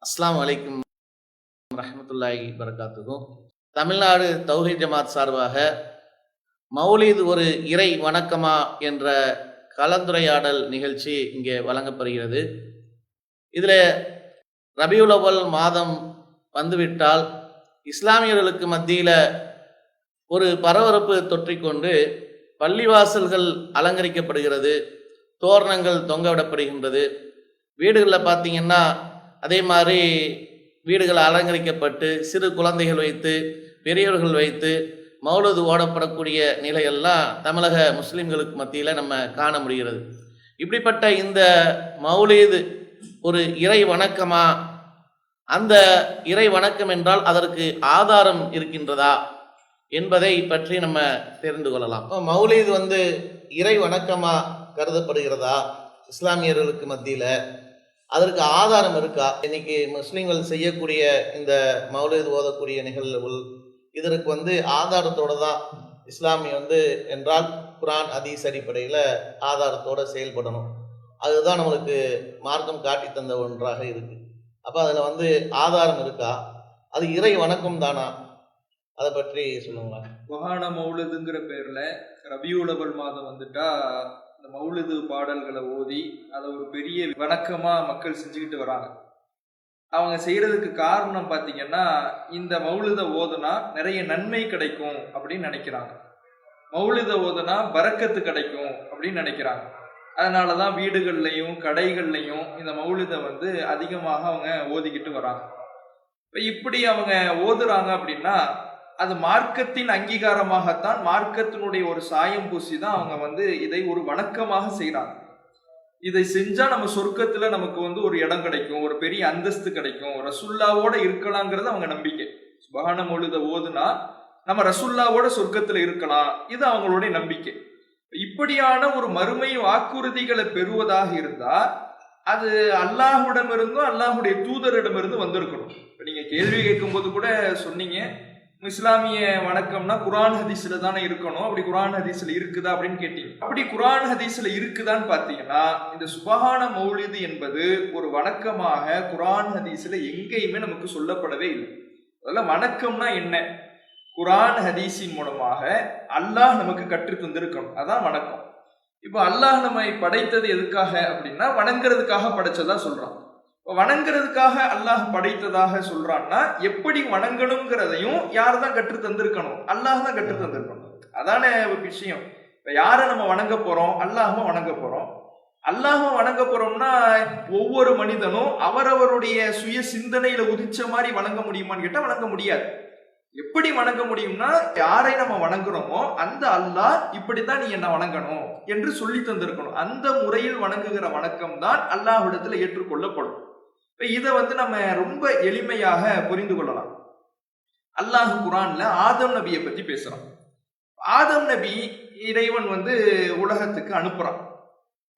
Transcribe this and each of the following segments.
அஸ்ஸலாமு அலைக்கும் ரஹ்மத்துல்லாஹி வரகாத்துஹு. தமிழ்நாடு தௌஹீத் ஜமாத் சார்பாக மௌலித் ஒரு இறை வணக்கமா என்ற கலந்துரையாடல் நிகழ்ச்சி இங்கே வழங்கப்படுகிறது. இதில் ரபியுல் அவ்வல் மாதம் வந்துவிட்டால் இஸ்லாமியர்களுக்கு மத்தியில் ஒரு பரபரப்பு தொற்றிக்கொண்டு பள்ளிவாசல்கள் அலங்கரிக்கப்படுகிறது, தோரணங்கள் தொங்கவிடப்படுகின்றது. வீடுகளில் பார்த்தீங்கன்னா அதே மாதிரி வீடுகள் அலங்கரிக்கப்பட்டு சிறு குழந்தைகள் வைத்து பெரியவர்கள் வைத்து மௌலூது ஓடப்படக்கூடிய நிலையெல்லாம் தமிழக முஸ்லிம்களுக்கு மத்தியில் நம்ம காண முடிகிறது. இப்படிப்பட்ட இந்த மௌலீது ஒரு இறை வணக்கமா? அந்த இறை வணக்கம் என்றால் அதற்கு ஆதாரம் இருக்கின்றதா என்பதை பற்றி நம்ம தெரிந்து கொள்ளலாம். மௌலீது இறை வணக்கமா கருதப்படுகிறதா இஸ்லாமியர்களுக்கு மத்தியில்? அதற்கு ஆதாரம் இருக்கா? இன்னைக்கு முஸ்லீம்கள் செய்யக்கூடிய இந்த மௌலீது ஓதக்கூடிய நிகழ்வுகள் இதற்கு ஆதாரத்தோட தான் இஸ்லாமி என்றால் குரான் ஹதீஸ் அடிப்படையில் ஆதாரத்தோட செயல்படணும். அதுதான் நம்மளுக்கு மார்க்கம் காட்டி தந்த ஒன்றாக இருக்கு. அப்போ அதில் ஆதாரம் இருக்கா? அது இறை வணக்கம் தானா? அதை பற்றி சொல்லுங்களா. மகான மௌலதுங்கிற பேர்ல ரபியுல் அவ்வல் மாதம் வந்துட்டா இந்த மௌலிது பாடல்களை ஓதி அதை ஒரு பெரிய வணக்கமா மக்கள் செஞ்சுக்கிட்டு வராங்க. அவங்க செய்யறதுக்கு காரணம் பார்த்தீங்கன்னா, இந்த மௌலித ஓதுனா நிறைய நன்மை கிடைக்கும் அப்படின்னு நினைக்கிறாங்க. மௌலித ஓதுனா பரக்கத்து கிடைக்கும் அப்படின்னு நினைக்கிறாங்க. அதனாலதான் வீடுகள்லையும் கடைகள்லையும் இந்த மௌலித அதிகமாக அவங்க ஓதிக்கிட்டு வராங்க. இப்படி அவங்க ஓதுறாங்க அப்படின்னா அது மார்க்கத்தின் அங்கீகாரமாகத்தான், மார்க்கத்தினுடைய ஒரு சாயம் பூசி தான் அவங்க இதை ஒரு வணக்கமாக செய்யறாங்க. இதை செஞ்சா நம்ம சொர்க்கத்துல நமக்கு ஒரு இடம் கிடைக்கும், ஒரு பெரிய அந்தஸ்து கிடைக்கும், ரசுல்லாவோட இருக்கலாங்கிறது அவங்க நம்பிக்கை. சுபஹான மௌலித ஓதுனா நம்ம ரசுல்லாவோட சொர்க்கத்துல இருக்கலாம், இது அவங்களுடைய நம்பிக்கை. இப்படியான ஒரு மறுமை வாக்குறுதிகளை பெறுவதாக இருந்தா அது அல்லாஹ்விடமிருந்தும் அல்லாஹுடைய தூதரிடமிருந்து வந்திருக்கணும். இப்ப நீங்க கேள்வி கேட்கும் போது கூட சொன்னீங்க, இஸ்லாமிய வணக்கம்னா குரான் ஹதீஸ்ல தானே இருக்கணும், அப்படி குரான் ஹதீஸ்ல இருக்குதா அப்படின்னு கேட்டீங்க. அப்படி குரான் ஹதீஸ்ல இருக்குதான்னு பாத்தீங்கன்னா இந்த சுபஹான மௌலிது என்பது ஒரு வணக்கமாக குரான் ஹதீஸ்ல எங்கேயுமே நமக்கு சொல்லப்படவே இல்லை. அதெல்லாம் வணக்கம்னா என்ன? குரான் ஹதீஸின் மூலமாக அல்லாஹ் நமக்கு கற்று தந்திருக்கணும், அதான் வணக்கம். இப்போ அல்லாஹ் நம்மை படைத்தது எதுக்காக அப்படின்னா வணங்குறதுக்காக படைச்சதா சொல்றான். வணங்குறதுக்காக அல்லாஹ் படைத்ததாக சொல்றான்னா எப்படி வணங்கணுங்கிறதையும் யார் தான் கற்று தந்திருக்கணும்? அல்லாஹ் தான் கற்று தந்திருக்கணும். அதான விஷயம். இப்ப யாரை நம்ம வணங்க போறோம்? அல்லாஹ்வை வணங்க போறோம். அல்லாஹ்வை வணங்க போறோம்னா ஒவ்வொரு மனிதனும் அவரவருடைய சுய சிந்தனையில உதிச்ச மாதிரி வணங்க முடியுமான்னு கேட்டா வணங்க முடியாது. எப்படி வணங்க முடியும்னா யாரை நம்ம வணங்குறோமோ அந்த அல்லாஹ் இப்படித்தான் நீ என்ன வணங்கணும் என்று சொல்லி தந்திருக்கணும். அந்த முறையில் வணங்குகிற வணக்கம் தான் அல்லாஹ்விடத்துல ஏற்றுக்கொள்ளப்படும். இதை நம்ம ரொம்ப எளிமையாக புரிந்து கொள்ளலாம். அல்லாஹ் குரான்ல ஆதம் நபியை பத்தி பேசுறான். ஆதம் நபி இறைவன் உலகத்துக்கு அனுப்புறான்.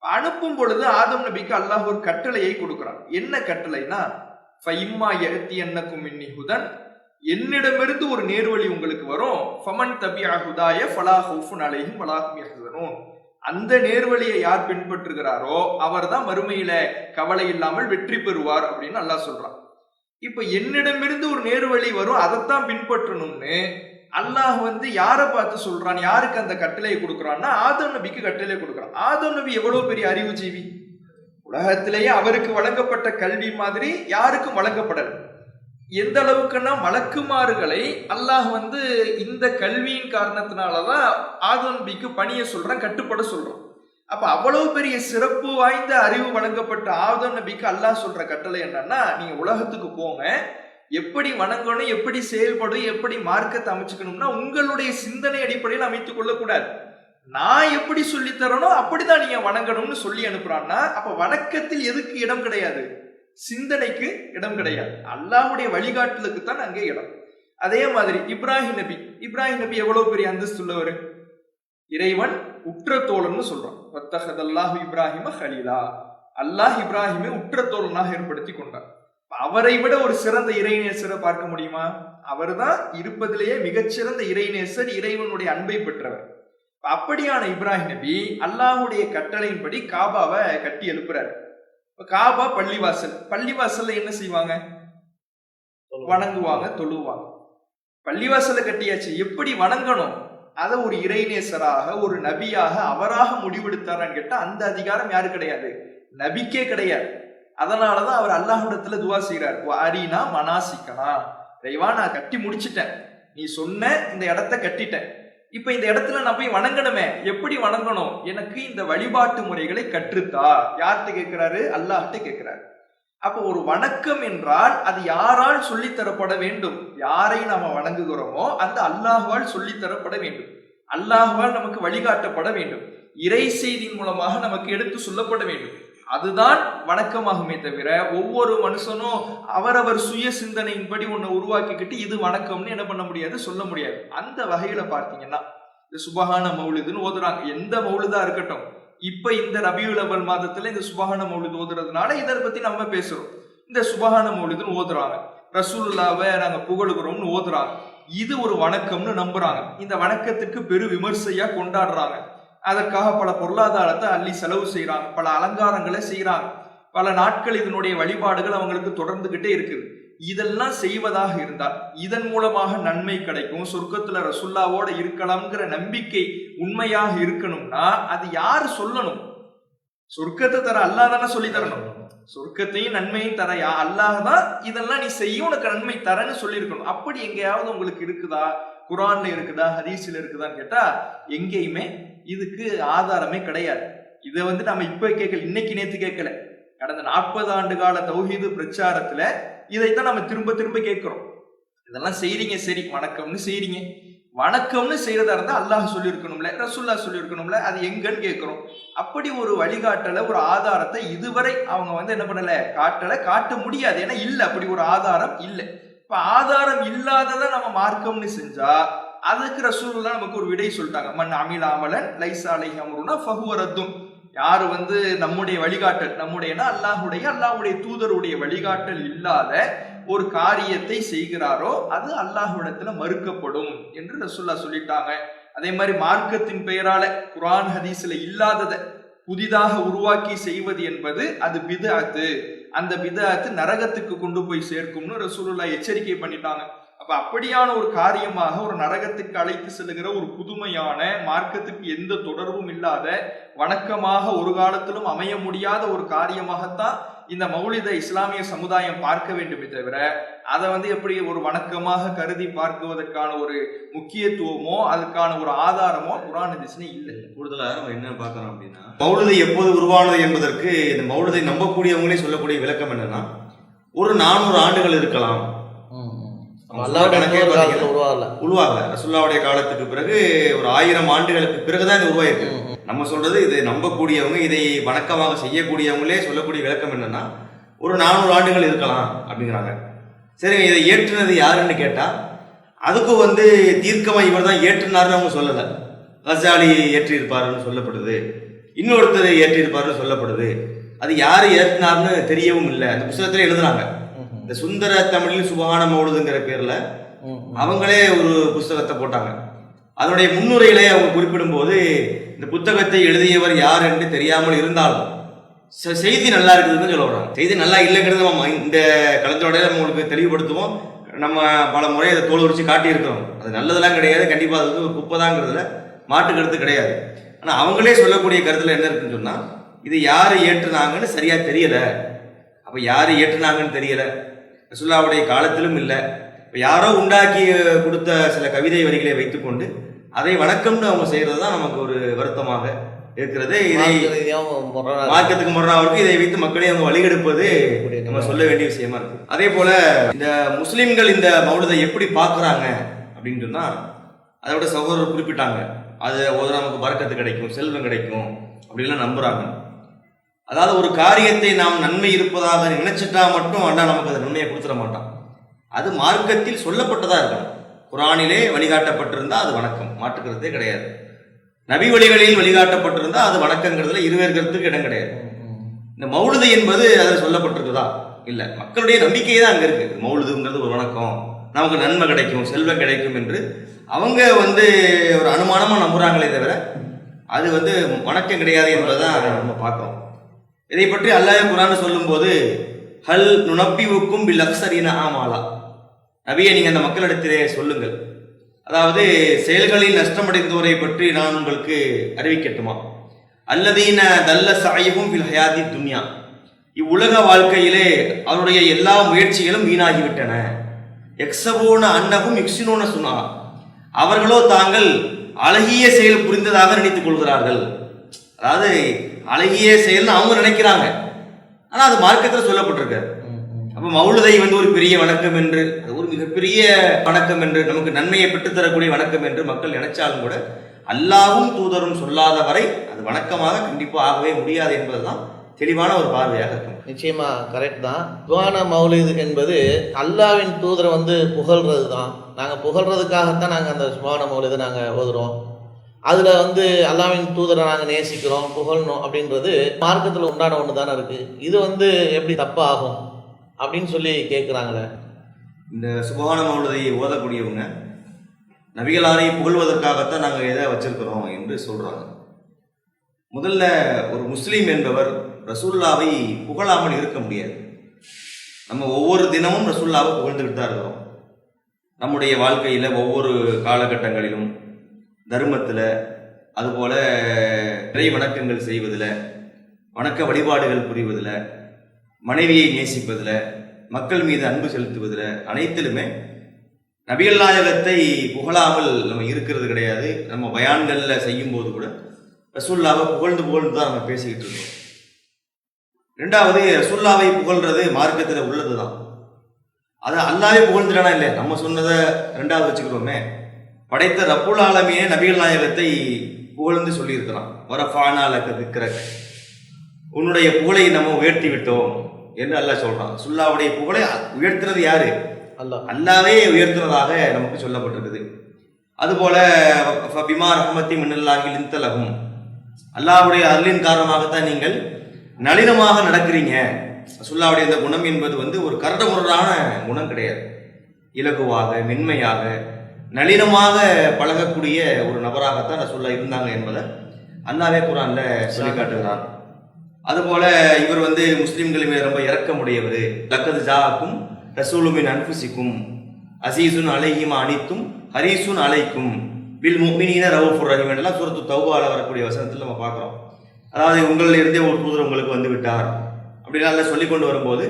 அனுப்பும் பொழுது ஆதம் நபிக்கு அல்லாஹ் ஒரு கட்டளையை கொடுக்கிறான். என்ன கட்டளைனா, ஃபைம்மா யஅதி அன்னகும் மின்னி ஹுதன், என்னிடமிருந்து ஒரு நேர்வழி உங்களுக்கு வரும், ஃபமன் தபிஅ ஹுதாய ஃபலா ஹவுஃபுன் அலைஹிம் வலா ஹும் யஹ்சனூன், அந்த நேர்வழியை யார் பின்பற்றுகிறாரோ அவர் தான் மறுமையில கவலை இல்லாமல் வெற்றி பெறுவார் அப்படின்னு அல்லாஹ் சொல்றான். இப்ப என்னிடமிருந்து ஒரு நேர்வழி வரும், அதைத்தான் பின்பற்றணும்னு அல்லாஹ் யாரை பார்த்து சொல்றான்? யாருக்கு அந்த கட்டளையை கொடுக்குறான்னா ஆதம் நபிக்கு கட்டளை கொடுக்குறான். ஆதம் நபி எவ்வளவு பெரிய அறிவுஜீவி! உலகத்திலேயே அவருக்கு வழங்கப்பட்ட கல்வி மாதிரி யாருக்கும் வழங்கப்படல. எந்த அளவுக்குன்னா மலக்குமாறுகளை அல்லாஹ் இந்த கல்வியின் காரணத்தினாலதான் ஆதம் நபிக்கு பணியை சொல்றான், கட்டுப்பட சொல்றான். அப்ப அவ்வளவு பெரிய சிறப்பு வாய்ந்த அறிவு வழங்கப்பட்ட ஆதம் நபிக்கு அல்லாஹ் சொல்ற கட்டளை என்னன்னா, நீங்க உலகத்துக்கு போங்க, எப்படி வணங்கணும், எப்படி செயல்படும், எப்படி மார்க்கத்தை அமைச்சுக்கணும்னா உங்களுடைய சிந்தனை அடிப்படையில் அமைத்துக் கொள்ளக்கூடாது, நான் எப்படி சொல்லி தரணும் அப்படிதான் நீங்க வணங்கணும்னு சொல்லி அனுப்புறான்னா அப்ப வணக்கத்தில் எதுக்கு இடம் கிடையாது? சிந்தனைக்கு இடம் கிடையாது. அல்லாஹ்வுடைய வழிகாட்டலுக்கு தான் அங்கே இடம். அதே மாதிரி இப்ராஹிம் நபி எவ்வளவு பெரிய அந்தஸ்து உள்ளவர்! இறைவன் உற்ற தோழன்னு சொல்றான். வத்தஹதல்லாஹு இப்ராஹிம ஹலீலா, அல்லாஹ் இப்ராஹிமை உற்ற தோழனாக ஏற்படுத்தி கொண்டார். அவரை விட ஒரு சிறந்த இறைநேசரை பார்க்க முடியுமா? அவர் தான் இருப்பதிலேயே மிகச்சிறந்த இறைநேசர், இறைவனுடைய அன்பை பெற்றவர். அப்படியான இப்ராஹிம் நபி அல்லாஹ்வுடைய கட்டளையின்படி காபாவை கட்டி எழுப்புறாரு. காபா பள்ளிவாசல். பள்ளிவாசல்ல என்ன செய்வாங்க? வணங்குவாங்க, தொழுவாங்க. பள்ளிவாசலை கட்டியாச்சு, எப்படி வணங்கணும் அதை ஒரு இறைநேசராக ஒரு நபியாக அவராக முடிவெடுத்தாரான்னு கேட்டா அந்த அதிகாரம் யாரு கிடையாது, நபிக்கே கிடையாது. அதனாலதான் அவர் அல்லாஹ்விடத்துல துவா செய்யறார், அரினா மனாசிக்கனா, இறைவா நான் கட்டி முடிச்சிட்டேன், நீ சொன்ன இந்த இடத்த கட்டிட்டேன், இப்ப இந்த இடத்துல நான் போய் வணங்கணுமே, எப்படி வணங்கணும், எனக்கு இந்த வழிபாட்டு முறைகளை கற்றுத்தா. யார்கிட்ட கேட்கிறாரு, அல்லாஹ்கிட்ட கேட்கிறாரு. அப்போ ஒரு வணக்கம் என்றால் அது யாரால் சொல்லித்தரப்பட வேண்டும், யாரை நாம வணங்குகிறோமோ அந்த அல்லாஹ்வால் சொல்லித்தரப்பட வேண்டும், அல்லாஹ்வால் நமக்கு வழிகாட்டப்பட வேண்டும், இறை செய்தியின் மூலமாக நமக்கு எடுத்து சொல்லப்பட வேண்டும். அதுதான் வணக்கமாகுமே தவிர ஒவ்வொரு மனுஷனும் அவரவர் சுய சிந்தனையின்படி ஒண்ணு உருவாக்கிக்கிட்டு இது வணக்கம்னு என்ன பண்ண முடியாது, சொல்ல முடியாது. அந்த வகையில பார்த்தீங்கன்னா இந்த சுபஹான மௌலிதுன்னு ஓதுறாங்க, எந்த மௌலிதா இருக்கட்டும். இப்ப இந்த ரபியுல் அவல் மாதத்துல இந்த சுபஹான மௌலிது ஓதுறதுனால இதை பத்தி நம்ம பேசுறோம். இந்த சுபஹான மௌலிதுன்னு ஓதுறாங்க, ரசூலுல்லாவை நாங்க புகழுகிறோம்னு ஓதுறாங்க, இது ஒரு வணக்கம்னு நம்புறாங்க. இந்த வணக்கத்துக்கு பெரு விமர்சையா கொண்டாடுறாங்க, அதற்காக பல பொருளாதாரத்தை அள்ளி செலவு செய்யறாங்க, பல அலங்காரங்களை செய்யறாங்க, பல நாட்கள் இதனுடைய வழிபாடுகள் அவங்களுக்கு தொடர்ந்துகிட்டே இருக்குது. இதெல்லாம் செய்வதாக இருந்தால் இதன் மூலமாக நன்மை கிடைக்கும், சொர்க்கத்துல ரசுல்லாவோட இருக்கலாம்ங்கிற நம்பிக்கை உண்மையாக இருக்கணும்னா அது யாரு சொல்லணும், சொர்க்கத்தை தர அல்லாஹ் தானே சொல்லி தரணும், சொர்க்கத்தையும் நன்மையும் தர அல்லாஹ் தான், இதெல்லாம் நீ செய்ய உனக்கு நன்மை தரன்னு சொல்லி இருக்கணும். அப்படி எங்கேயாவது உங்களுக்கு இருக்குதா, குரான்ல இருக்குதா, ஹதீஸ்ல இருக்குதான்னு கேட்டா எங்கேயுமே இதுக்கு ஆதாரமே கிடையாது. இதை நம்ம இப்ப கேட்கல, இன்னைக்கு நேத்து கேட்கல, கடந்த 40 ஆண்டு கால தௌஹீது பிரச்சாரத்துல இதைத்தான் நம்ம திரும்ப திரும்ப கேட்கிறோம். இதெல்லாம் செய்றீங்க, சரி வணக்கம்னு செய்றீங்க, வணக்கம்னு செய்யறதா இருந்தா அல்லாஹ் சொல்லியிருக்கணும்ல, ரசூல்லா சொல்லியிருக்கணும்ல, அது எங்கன்னு கேட்கிறோம். அப்படி ஒரு வழிகாட்டல, ஒரு ஆதாரத்தை இதுவரை அவங்க என்ன பண்ணல, காட்டல, காட்ட முடியாது. ஏன்னா இல்ல, அப்படி ஒரு ஆதாரம் இல்லை. இப்ப ஆதாரம் இல்லாததை நம்ம மார்க்கம்னு செஞ்சா அதுக்கு ரசூலுல்லாஹ் நமக்கு ஒரு விடை சொல்லிட்டாங்க, மன் அமில அமலன் லைஸா அலைஹி அம்ருனா ஃபஹுவ ரத்துன். யாரு நம்முடைய வழிகாட்டல், நம்முடையனா அல்லாஹ்வுடைய தூதருடைய வழிகாட்டல் இல்லாத ஒரு காரியத்தை செய்கிறாரோ அது அல்லாஹ்விடத்துல மறுக்கப்படும் என்று ரசூலுல்லாஹ் சொல்லிட்டாங்க. அதே மாதிரி மார்க்கத்தின் பெயரால குர்ஆன் ஹதீஸ்ல இல்லாததை புதிதாக உருவாக்கி செய்வது என்பது அது பித்அத்து, அந்த பித்அத்து நரகத்துக்கு கொண்டு போய் சேர்க்கும்னு ரசூலுல்லாஹ் எச்சரிக்கை பண்ணிட்டாங்க. அப்ப அப்படியான ஒரு காரியமாக ஒரு நரகத்துக்கு அழைத்து செல்லுகிற ஒரு புதுமையான மார்க்கத்துக்கு எந்த தொடர்பும் இல்லாத வணக்கமாக ஒரு காலத்திலும் அமைய முடியாத ஒரு காரியமாகத்தான் இந்த மௌலித இஸ்லாமிய சமுதாயம் பார்க்க வேண்டுமே தவிர அதை எப்படி ஒரு வணக்கமாக கருதி பார்க்குவதற்கான ஒரு முக்கியத்துவமோ அதுக்கான ஒரு ஆதாரமோ குர்ஆன் ஹதீஸ்ல இல்லை. கூடுதலாக நம்ம என்ன பார்க்கறோம் அப்படின்னா, மௌலிது எப்போது உருவானது என்பதற்கு இந்த மௌலிதை நம்பக்கூடியவங்களே சொல்லக்கூடிய விளக்கம் என்னன்னா, ஒரு 400 ஆண்டுகள் இருக்கலாம். உருவாகல, ரசூலுல்லாஹ்வுடைய காலத்துக்கு பிறகு ஒரு 1000 ஆண்டுகளுக்கு பிறகுதான் இது உருவாயிருக்கு. நம்ம சொல்றது இதை நம்பக்கூடியவங்க, இதை வணக்கமாக செய்யக்கூடியவங்களே சொல்லக்கூடிய விளக்கம் என்னன்னா, ஒரு 400 ஆண்டுகள் இருக்கலாம் அப்படிங்கிறாங்க. சரி, இதை ஏற்றுனது யாருன்னு கேட்டா அதுக்கும் தீர்க்கமா இவர் தான் ஏற்றினார்னு அவங்க சொல்லல. கஸாலி ஏற்றிருப்பாருன்னு சொல்லப்படுது, இன்னொருத்தர் ஏற்றிருப்பாருன்னு சொல்லப்படுது. அது யாரு ஏற்றினார்னு தெரியவும் இல்லை. அந்த புத்தகத்திலே எழுதுறாங்க, இந்த சுந்தர தமிழில் சுபஹான மௌலிதுங்கிற பேர்ல அவங்களே ஒரு புஸ்தகத்தை போட்டாங்க. அதனுடைய முன்னுரையிலே அவங்க குறிப்பிடும் போது இந்த புத்தகத்தை எழுதியவர் யார் என்று தெரியாமல் இருந்தாலும் செய்தி நல்லா இருக்குதுன்னு சொல்ல வர்றாங்க. செய்தி நல்லா இல்லைங்கிறது நம்ம இந்த கலந்தோட உங்களுக்கு தெளிவுபடுத்துவோம். நம்ம பல முறை அதை தோல் உரிச்சு காட்டியிருக்கிறோம். அது நல்லதெல்லாம் கிடையாது, கண்டிப்பா அது ஒரு குப்பைதாங்கிறதுல மாட்டு கருத்து கிடையாது. ஆனா அவங்களே சொல்லக்கூடிய கருத்துல என்ன இருக்குன்னு சொன்னா, இது யாரு ஏற்றுனாங்கன்னு சரியா தெரியல. அப்ப யாரு ஏற்றுனாங்கன்னு தெரியல, ரசூலுல்லாஹ்வுடைய காலத்திலும் இல்லை. இப்போ யாரோ உண்டாக்கி கொடுத்த சில கவிதை வரிகளை வைத்துக்கொண்டு அதை வணக்கம்னு அவங்க செய்யறது தான் நமக்கு ஒரு வருத்தமாக இருக்கிறது. இதை மார்க்கத்துக்கு முரணாக இதை வைத்து மக்களை அவங்க வழிகெடுப்பது நம்ம சொல்ல வேண்டிய விஷயமா இருக்கு. அதே போல இந்த முஸ்லிம்கள் இந்த மௌலிதை எப்படி பார்க்குறாங்க அப்படின்னு சொன்னா, அதோட சகோதரர் குறிப்பிட்டாங்க, அது நமக்கு பரக்கத்து கிடைக்கும், செல்வம் கிடைக்கும் அப்படின்லாம் நம்புறாங்க. அதாவது ஒரு காரியத்தை நாம் நன்மை இருப்பதாக நினைச்சிட்டா மட்டும் அண்ணா நமக்கு அது நன்மையை கொடுத்துட மாட்டான். அது மார்க்கத்தில் சொல்லப்பட்டதா இருக்கணும். குர்ஆனிலே வழிகாட்டப்பட்டிருந்தா அது வணக்கம், மாற்றுக்கிறதே கிடையாது. நபி வழிகளில் வழிகாட்டப்பட்டிருந்தா அது வணக்கங்கிறதுல இருவேறு கருத்துக்கு இடம் கிடையாது. இந்த மௌலிது என்பது அதில் சொல்லப்பட்டிருக்குதா இல்ல, மக்களுடைய நம்பிக்கையே தான் அங்க இருக்கு. மௌலிதுங்கிறது ஒரு வணக்கம், நமக்கு நன்மை கிடைக்கும், செல்வம் கிடைக்கும் என்று அவங்க ஒரு அனுமானமா நம்புறாங்களே தவிர அது வணக்கம் கிடையாது என்பதுதான் நம்ம பார்க்கிறோம். இதை பற்றி அல்லாஹ் குர்ஆன் சொல்லும் போது, ஹல் நுனப்பிவுக்கும் பில் அக்ஸரின ஆமாலா, நபியை நீங்க அந்த மக்களிடத்திலே சொல்லுங்கள், அதாவது செயல்களில் நஷ்டமடைந்தோரை பற்றி நான் உங்களுக்கு அறிவிக்கட்டுமா? அல்லதீன தல்ல சாயிபும் ஃபில் ஹயாத்தி துன்யா, இவ்வுலக வாழ்க்கையிலே அவருடைய எல்லா முயற்சிகளும் வீணாகிவிட்டன. எக்ஸபோன அன்னகும் இக்ஸினோன சுனா, அவர்களோ தாங்கள் அழகிய செயல் புரிந்ததாக நினைத்துக் கொள்கிறார்கள். அதாவது அழகிய செயல்னு அவங்க நினைக்கிறாங்க, ஆனா அது மார்க்கத்தில் சொல்லப்பட்டிருக்காரு. அப்ப மௌலுதை ஒரு பெரிய வணக்கம் என்று, ஒரு மிகப்பெரிய வணக்கம் என்று, நமக்கு நன்மையை பெற்றுத்தரக்கூடிய வணக்கம் என்று மக்கள் நினைச்சாலும் கூட அல்லாஹ்வும் தூதரும் சொல்லாத வரை அது வணக்கமாக கண்டிப்பா ஆகவே முடியாது என்பதுதான் தெளிவான ஒரு பார்வையாக இருக்கும். நிச்சயமா கரெக்ட் தான். சுபான மௌலிது என்பது அல்லாவின் தூதரை புகழ்றது தான். நாங்கள் புகழ்றதுக்காகத்தான் நாங்கள் அந்த சுபான மௌலிதை நாங்கள் ஓதுறோம். அதில் அல்லாவின் தூதரை நாங்கள் நேசிக்கிறோம், புகழணும் அப்படின்றது மார்க்கத்தில் உண்டான ஒன்று தானே இருக்குது. இது எப்படி தப்பாகும் அப்படின்னு சொல்லி கேட்குறாங்களே. இந்த சுபஹான மௌலிதை ஓதக்கூடியவங்க நபிகளாரை புகழ்வதற்காகத்தான் நாங்கள் எதை வச்சிருக்கிறோம் என்று சொல்றாங்க. முதல்ல ஒரு முஸ்லீம் என்பவர் ரசூல்லாவை புகழாமல் இருக்க முடியாது. நம்ம ஒவ்வொரு தினமும் ரசூல்லாவை புகழ்ந்துக்கிட்டு தான் இருக்கிறோம். நம்முடைய வாழ்க்கையில் ஒவ்வொரு காலகட்டங்களிலும் தர்மத்தில், அதுபோல இறை வணக்கங்கள் செய்வதில், வணக்க வழிபாடுகள் புரிவதில், மனைவியை நேசிப்பதில், மக்கள் மீது அன்பு செலுத்துவதில், அனைத்திலுமே நபிகள் நாயகத்தை புகழாமல் நம்ம இருக்கிறது கிடையாது. நம்ம பயான்களில் செய்யும் போது கூட ரசூல்லாவை புகழ்ந்து தான் நம்ம பேசிக்கிட்டு இருக்கோம். ரெண்டாவது, ரசூல்லாவை புகழ்றது மார்க்கத்தில் உள்ளது தான். அதை அல்லாவே புகழ்ந்துட்டானா இல்லை, நம்ம சொன்னதை ரெண்டாவது வச்சுக்கிறோமே. படைத்த ரப்புல் ஆலமீனே நபிகள் நாயகத்தை புகழ்ந்து சொல்லியிருக்கிறான். உன்னுடைய புகழை நம்ம உயர்த்தி விட்டோம் என்று அல்லாஹ் சொல்றான். ரசூல்லாவுடைய புகழை உயர்த்துறது யாரு? அல்லாவே உயர்த்துறதாக நமக்கு சொல்லப்பட்டிருக்குது. அதுபோல பிமா ரஹ்மத்தி மினல்லாஹி லின்தலஹும், அல்லாஹ்வுடைய அருளின் காரணமாகத்தான் நீங்கள் நளினமாக நடக்கிறீங்க. ரசூலுல்லாஹ்வுடைய இந்த குணம் என்பது ஒரு கரடுமுரடான குணம் கிடையாது. இலகுவாக, மென்மையாக, நளினமாக பழகக்கூடிய ஒரு நபராகத்தான் ரசூலுல்லாஹ் இருந்தாங்க என்பதை அல்லாஹ்வே குர்ஆன்ல சொல்லி காட்டுகிறான். அதுபோல இவர் முஸ்லிம்கள் மீது ரொம்ப இரக்கமுடையவர். லக்கது ஜாஅக்கும் ரசூலுமின் அன்ஃபுசிக்கும் அசீசுன் அலைஹிமா அனித்தும் ஹரீசுன் அலைக்கும் பில் முஃமினீன ரவுஃபுர் ரஹீம் எல்லாம் சூரத்து தௌபால வரக்கூடிய வசனத்தில் நம்ம பார்க்குறோம். அதாவது உங்களிலிருந்தே ஒரு தூதர் உங்களுக்கு வந்து விட்டார் அப்படின்னா எல்லாம் சொல்லி கொண்டு வரும்போது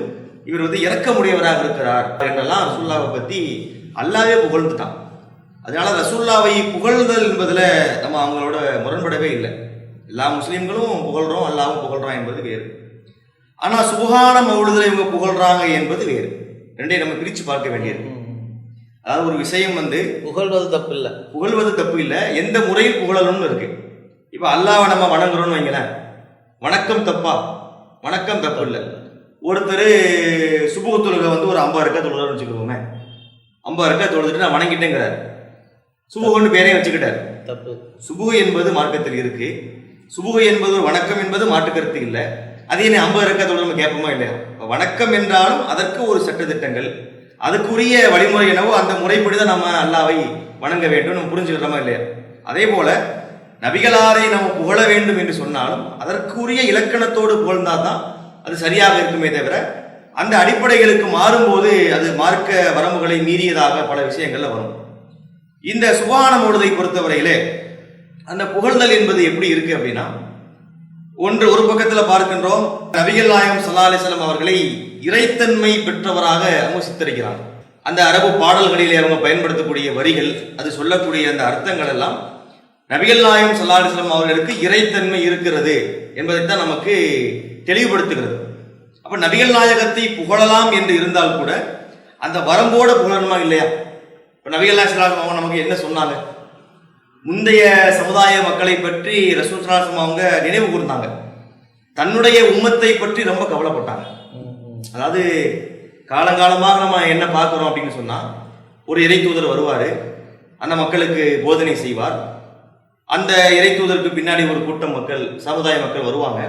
இவர் இரக்கமுடையவராக இருக்கிறார் என்றெல்லாம் ரசூல்லாவை பற்றி அல்லாவே புகழ்ந்துட்டான். அதனால ரசூல்லாவை புகழ்தல் என்பதில் நம்ம அவங்களோட முரண்படவே இல்லை. எல்லா முஸ்லீம்களும் புகழ்றோம், அல்லாவும் புகழ்றான் என்பது வேறு. ஆனால் சுபஹான மௌலிதில் இவங்க புகழ்றாங்க என்பது வேறு. ரெண்டையும் நம்ம பிரித்து பார்க்க வேண்டியிருக்கு. அதாவது ஒரு விஷயம் புகழ்வது தப்பு இல்லை, புகழ்வது தப்பு இல்லை, எந்த முறையில் புகழணும்னு இருக்கு. இப்போ அல்லாவை நம்ம வணங்குறோம்னு வைங்களேன், வணக்கம் தப்பா? வணக்கம் தப்பு இல்லை. ஒருத்தர் சுபுக தொழுகை ஒரு 50 ரக்கா தொழுகிறான்னு வச்சுக்கிறோமே, 50 ரக்கா தொழுதுட்டு நான் வணங்கிட்டேங்கிறார், சுபுகன்னு பேரே வச்சுக்கிட்டார். தப்பு. சுபுக என்பது மார்க்கத்தில் இருக்கு. சுபுக என்பது ஒரு வணக்கம் என்பது மாற்று கருத்து இல்லை. அதே 50 ரக்கா தொழுது நம்ம கேட்போமா இல்லையா? வணக்கம் என்றாலும் அதற்கு ஒரு சட்டத்திட்டங்கள், அதுக்குரிய வழிமுறை என்னவோ அந்த முறைப்படிதான் நம்ம அல்லாவை வணங்க வேண்டும், நம்ம புரிஞ்சுக்கிறோமா இல்லையா? அதே போல நபிகளாரை நம்ம புகழ வேண்டும் என்று சொன்னாலும் அதற்குரிய இலக்கணத்தோடு புகழ்ந்தாதான் அது சரியாக இருக்குமே தவிர அந்த அடிப்படைகளுக்கு மாறும்போது அது மார்க்க வரம்புகளை மீறியதாக பல விஷயங்கள்ல வரும். இந்த சுபஹான மௌலிதை பொறுத்தவரையிலே அந்த புகழ்தல் என்பது எப்படி இருக்கு அப்படின்னா, ஒரு பக்கத்தில் பார்க்கின்றோம், நபிகள் நாயகம் ஸல்லல்லாஹு அலைஹி வஸல்லம் அவர்களை இறைத்தன்மை பெற்றவராக அவங்க சித்தரிக்கிறாங்க. அந்த அரபு பாடல்களிலே அவங்க பயன்படுத்தக்கூடிய வரிகள், அது சொல்லக்கூடிய அந்த அர்த்தங்கள் எல்லாம் நபிகள் நாயகம் ஸல்லல்லாஹு அலைஹி வஸல்லம் அவர்களுக்கு இறைத்தன்மை இருக்கிறது என்பதைத்தான் நமக்கு தெளிவுபடுத்துகிறது. அப்ப நபிகள் நாயகத்தை புகழலாம் என்று இருந்தால் கூட அந்த வரம்போட புகழணுமா இல்லையா? இப்ப நபிகள் நாயகம் ஸல்லல்லாஹு அலைஹி வஸல்லம் நமக்கு என்ன சொன்னாங்க? முந்தைய சமுதாய மக்களை பற்றி ரசூல் ஸல்லல்லாஹு அலைஹி வஸல்லம் அவங்க நினைவு கூர்ந்தாங்க. தன்னுடைய உம்மத்தை பற்றி ரொம்ப கவலைப்பட்டாங்க. அதாவது காலங்காலமாக நம்ம என்ன பார்க்கிறோம் அப்படின்னு சொன்னா, ஒரு இறை தூதர் வருவாரு, அந்த மக்களுக்கு போதனை செய்வார். அந்த இறை தூதருக்கு பின்னாடி ஒரு கூட்டம் மக்கள், சமுதாய மக்கள் வருவாங்க.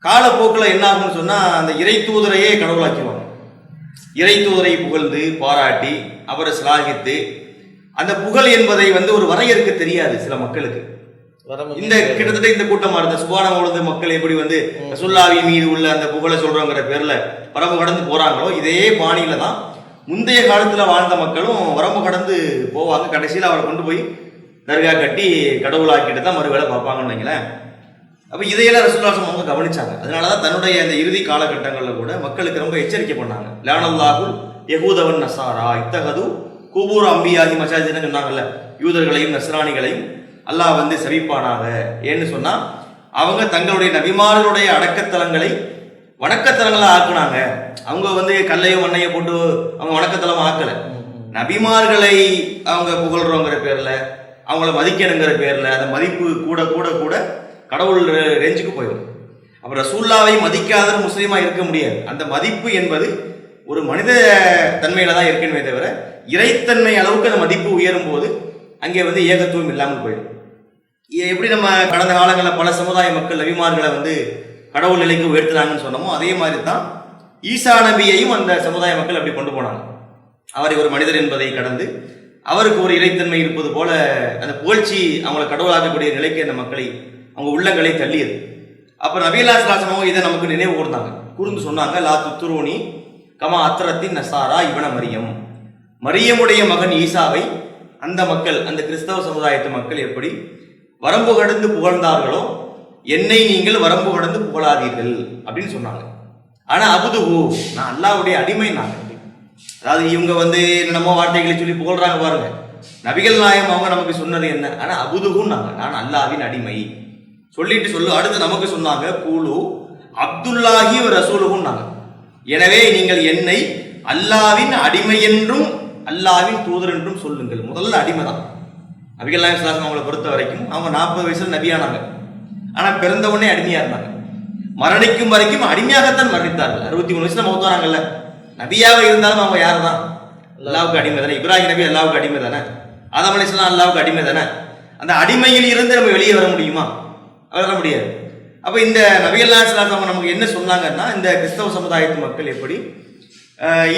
காலப்போக்கில் என்ன ஆகும்னு சொன்னா, அந்த இறை தூதரையே கடவுளாக்கிடுவாங்க. இறை தூதரை புகழ்ந்து பாராட்டி அவரை சிலாகித்து, அந்த புகழ் என்பதை ஒரு வரையறுக்க தெரியாது சில மக்களுக்கு. இந்த கிட்டத்தட்ட இந்த கூட்டமா இருந்த சுபஹான மௌலிது மக்கள் எப்படி ரசூலுல்லாஹி மீது உள்ள அந்த புகழை சொல்றோங்கிற பேர்ல பரம்பு கடந்து போறாங்களோ, இதே பாணியில தான் முந்தைய காலத்துல வாழ்ந்த மக்களும் வரம்பு கடந்து போவாங்க. கடைசியில் அவரை கொண்டு போய் தர்கா கட்டி கடவுளாக்கிட்டு தான் மறு வேலை பார்ப்பாங்கன்னு வைங்களேன். அப்ப இதையெல்லாம் ரசூலுல்லாஹி அவங்க கவனிச்சாங்க. அதனாலதான் தன்னுடைய அந்த இறுதி காலகட்டங்களில் கூட மக்களுக்கு ரொம்ப எச்சரிக்கை பண்ணாங்க. லானல்லாஹுல் யஹூதவன் நசாரா இத்தகது குபூர் அம்பியாகி மசாஜின்னு சொன்னாங்கல்ல, யூதர்களையும் நஸ்ரானிகளையும் அல்லாஹ் வந்து சபிப்பானாக. ஏன்னு சொன்னா அவங்க தங்களுடைய நபிமார்களுடைய அடக்கத்தலங்களை வணக்கத்தலங்களா ஆக்குனாங்க. அவங்க வந்து கல்லையோ மண்ணையோ போட்டு அவங்க வணக்கத்தலம் ஆக்கல. நபிமார்களை அவங்க புகழ்றோங்கிற பேர்ல, அவங்கள மதிக்கணுங்கிற பேர்ல அந்த மதிப்பு கூட கூட கூட கடவுள் ரேஞ்சுக்கு போயிடும். அப்ப ரசூல்லாவை மதிக்காத முஸ்லீமா இருக்க முடியாது. அந்த மதிப்பு என்பது ஒரு மனித தன்மையில தான் இருக்கணுமே தவிர இறைத்தன்மை அளவுக்கு அந்த மதிப்பு உயரும் போது அங்கே வந்து ஏகத்துவம் இல்லாமல் போயிடும். எப்படி நம்ம கடந்த காலங்களில் பல சமுதாய மக்கள் நபிமார்களை வந்து கடவுள் நிலைக்கு உயர்த்தினாங்கன்னு சொன்னோமோ, அதே மாதிரி தான் ஈசா நபியையும் அந்த சமுதாய மக்கள் அப்படி கொண்டு போனாங்க. அவரை ஒரு மனிதர் என்பதை கடந்து அவருக்கு ஒரு இறைத்தன்மை இருப்பது போல அந்த புகழ்ச்சி அவங்களை கடவுளாக்கக்கூடிய நிலைக்கு அந்த மக்களை அவங்க உள்ளங்களை தள்ளியது. அப்ப நபியல்லாஹு ஸல்லல்லாஹு அலைஹி வஸல்லம் இதை நமக்கு நினைவு கூர்ந்தாங்க. கூர்ந்து சொன்னாங்க, லா துத்ரூனி கமா அத்ரத்தின் நசாரா இவன மரியம், மரியமுடைய மகன் ஈசாவை அந்த மக்கள், அந்த கிறிஸ்தவ சமுதாயத்து மக்கள் எப்படி வரம்பு கடந்து புகழ்ந்தார்களோ என்னை நீங்கள் வரம்பு கடந்து புகழாதீர்கள் அப்படின்னு சொன்னாங்க. ஆனா அபுதுஹு, நான் அல்லாஹ்வுடைய அடிமை. நான் அதாவது இவங்க வந்து நம்ம வார்த்தைகளை சொல்லி புகழ்றாங்க பாருங்க. நபிகள் நாயகம் அவங்க நமக்கு சொன்னது என்ன? ஆனா அபுதுஹுன்னாங்க, நான் அல்லாஹ்வின் அடிமை சொல்லிட்டு அடுத்து நமக்கு சொன்னாங்க, கூலு அப்துல்லாஹி ரசூலுஹுன்னாங்க. எனவே நீங்கள் என்னை அல்லாஹ்வின் அடிமை என்றும் அல்லாஹ்வின் தூதர் என்றும் சொல்லுங்கள். முதல்ல அடிமை தான். நபிகள் நாயகம் ஸல்லல்லாஹு அலைஹி வஸல்லம் அவங்களை பொறுத்த வரைக்கும் அவங்க 40 வயசுல நபியானாங்க. ஆனா பிறந்த உடனே அடிமையா இருந்தாங்க. மரணிக்கும் வரைக்கும் அடிமையாகத்தான் மரணித்தார்கள். 63 வயசுல மௌத்தானாங்கல்ல. நபியாக இருந்தாலும் அவங்க யாரு தான்? அல்லாஹ்வுக்கு அடிமை தானே. இப்ராஹிம் நபி அல்லாஹ்வுக்கு அடிமை தானே. ஆதம் அலைஹிஸ்ஸலாம் அல்லாஹ்வுக்கு அடிமை தானே. அந்த அடிமையில் இருந்து நம்ம வெளியே வர முடியுமா? வர முடியாது. அப்ப இந்த நபிகள் நாயகம் ஸல்லல்லாஹு அலைஹி வஸல்லம் நமக்கு என்ன சொன்னாங்கன்னா, இந்த கிறிஸ்தவ சமுதாயத்து மக்கள் எப்படி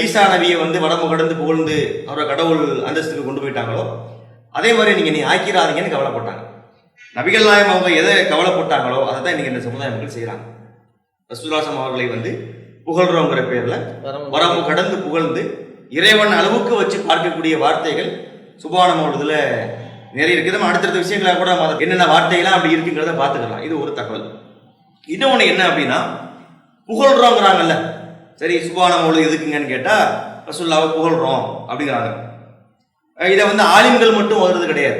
ஈசா நபியை வந்து வடமு கடந்து புகழ்ந்து அவரை கடவுள் அந்தஸ்துக்கு கொண்டு போயிட்டாங்களோ அதே மாதிரி நீ ஆக்கிராதீங்கன்னு கவலைப்பட்டாங்க. நபிகள் நாயகம் அவங்க எதை கவலைப்பட்டாங்களோ அதை தான் இன்னைக்கு இந்த சமுதாய மக்கள் செய்யறாங்க. ரசூலுல்லாஹி அவர்களை வந்து புகழ்றோங்கிற பேர்ல வரம்பு கடந்து புகழ்ந்து இறைவன் அளவுக்கு வச்சு பார்க்கக்கூடிய வார்த்தைகள் சுபான மௌலிதுல நிறைய இருக்குது. நம்ம அடுத்தடுத்த விஷயங்களா கூட என்னென்ன வார்த்தைகள்லாம் அப்படி இருக்குங்கிறத பார்த்துக்கலாம். இது ஒரு தகவல். இன்னொன்று என்ன அப்படின்னா, புகழ்றோங்கிறாங்கல்ல, சரி சுபான மௌலிது எதுக்குங்கன்னு கேட்டா ரசூலுல்லாஹ்வை புகழ்றோம் அப்படிங்கிறாங்க. இதை வந்து ஆலிம்கள் மட்டும் ஓதுறது கிடையாது.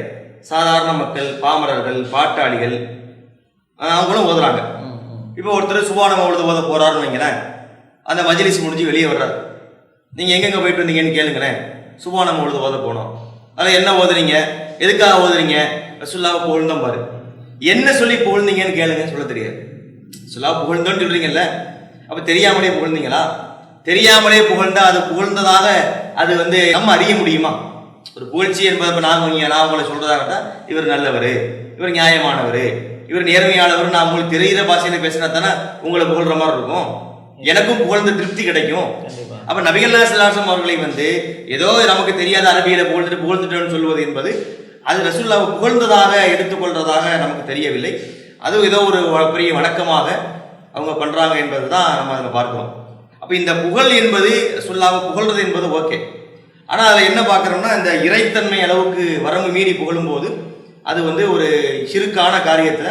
சாதாரண மக்கள், பாமரர்கள், பாட்டாளிகள் அவங்களும் ஓதுறாங்க. இப்போ ஒருத்தர் சுபான மௌலிது ஓத போறாருன்னு வைங்களேன், அந்த மஜ்லிஸ் முடிஞ்சு வெளியே வர்றாரு. நீங்க எங்கெங்க போயிட்டு வந்தீங்கன்னு கேளுங்களேன். சுபான மௌலிது ஓத போனோம். அதில் என்ன ஓதுறீங்க, எதுக்காக ஓதுறீங்க? ரசூலுல்லாஹ்வை புகழ்ந்தோம் பாரு. என்ன சொல்லி புகழ்ந்தீங்கன்னு கேளுங்க, சொல்ல தெரியாது. ரசூலுல்லாஹ் புகழ்ந்தோன்னு சொல்றீங்கல்ல, அப்ப தெரியாமலே புகழ்ந்தீங்களா? தெரியாமலே புகழ்ந்தா அது புகழ்ந்ததாக அது வந்து நம்ம அறிய முடியுமா? ஒரு புகழ்ச்சி என்பதை இப்போ நான் உங்களை சொல்றதாகட்டா, இவர் நல்லவர், இவர் நியாயமானவர், இவர் நேர்மையானவர், நான் உங்களுக்கு தெரிகிற பாஷையில பேசினா தானே உங்களை புகழ்ற மாதிரி இருக்கும். எனக்கும் புகழ்ந்த திருப்தி கிடைக்கும். அப்ப நபிகள் நாயகம் ஸல்லல்லாஹு அலைஹி வஸல்லம் அவர்களை வந்து ஏதோ நமக்கு தெரியாத அரபியில புகழ்ந்துட்டோன்னு சொல்வது என்பது அது ரசூலுல்லாஹ்வை புகழ்ந்ததாக எடுத்துக்கொள்றதாக நமக்கு தெரியவில்லை. அது ஏதோ ஒரு பெரிய வணக்கமாக அவங்க பண்றாங்க என்பதுதான் நம்ம அதில் பார்க்கிறோம். அப்ப இந்த புகழ் என்பது ரசூலுல்லாஹ்வை புகழ்றது என்பது ஓகே. ஆனா அதில் என்ன பார்க்குறோம்னா, இந்த இறைத்தன்மை அளவுக்கு வரம்பு மீறி புகழும் போது அது வந்து ஒரு ஷிர்கான காரியத்துல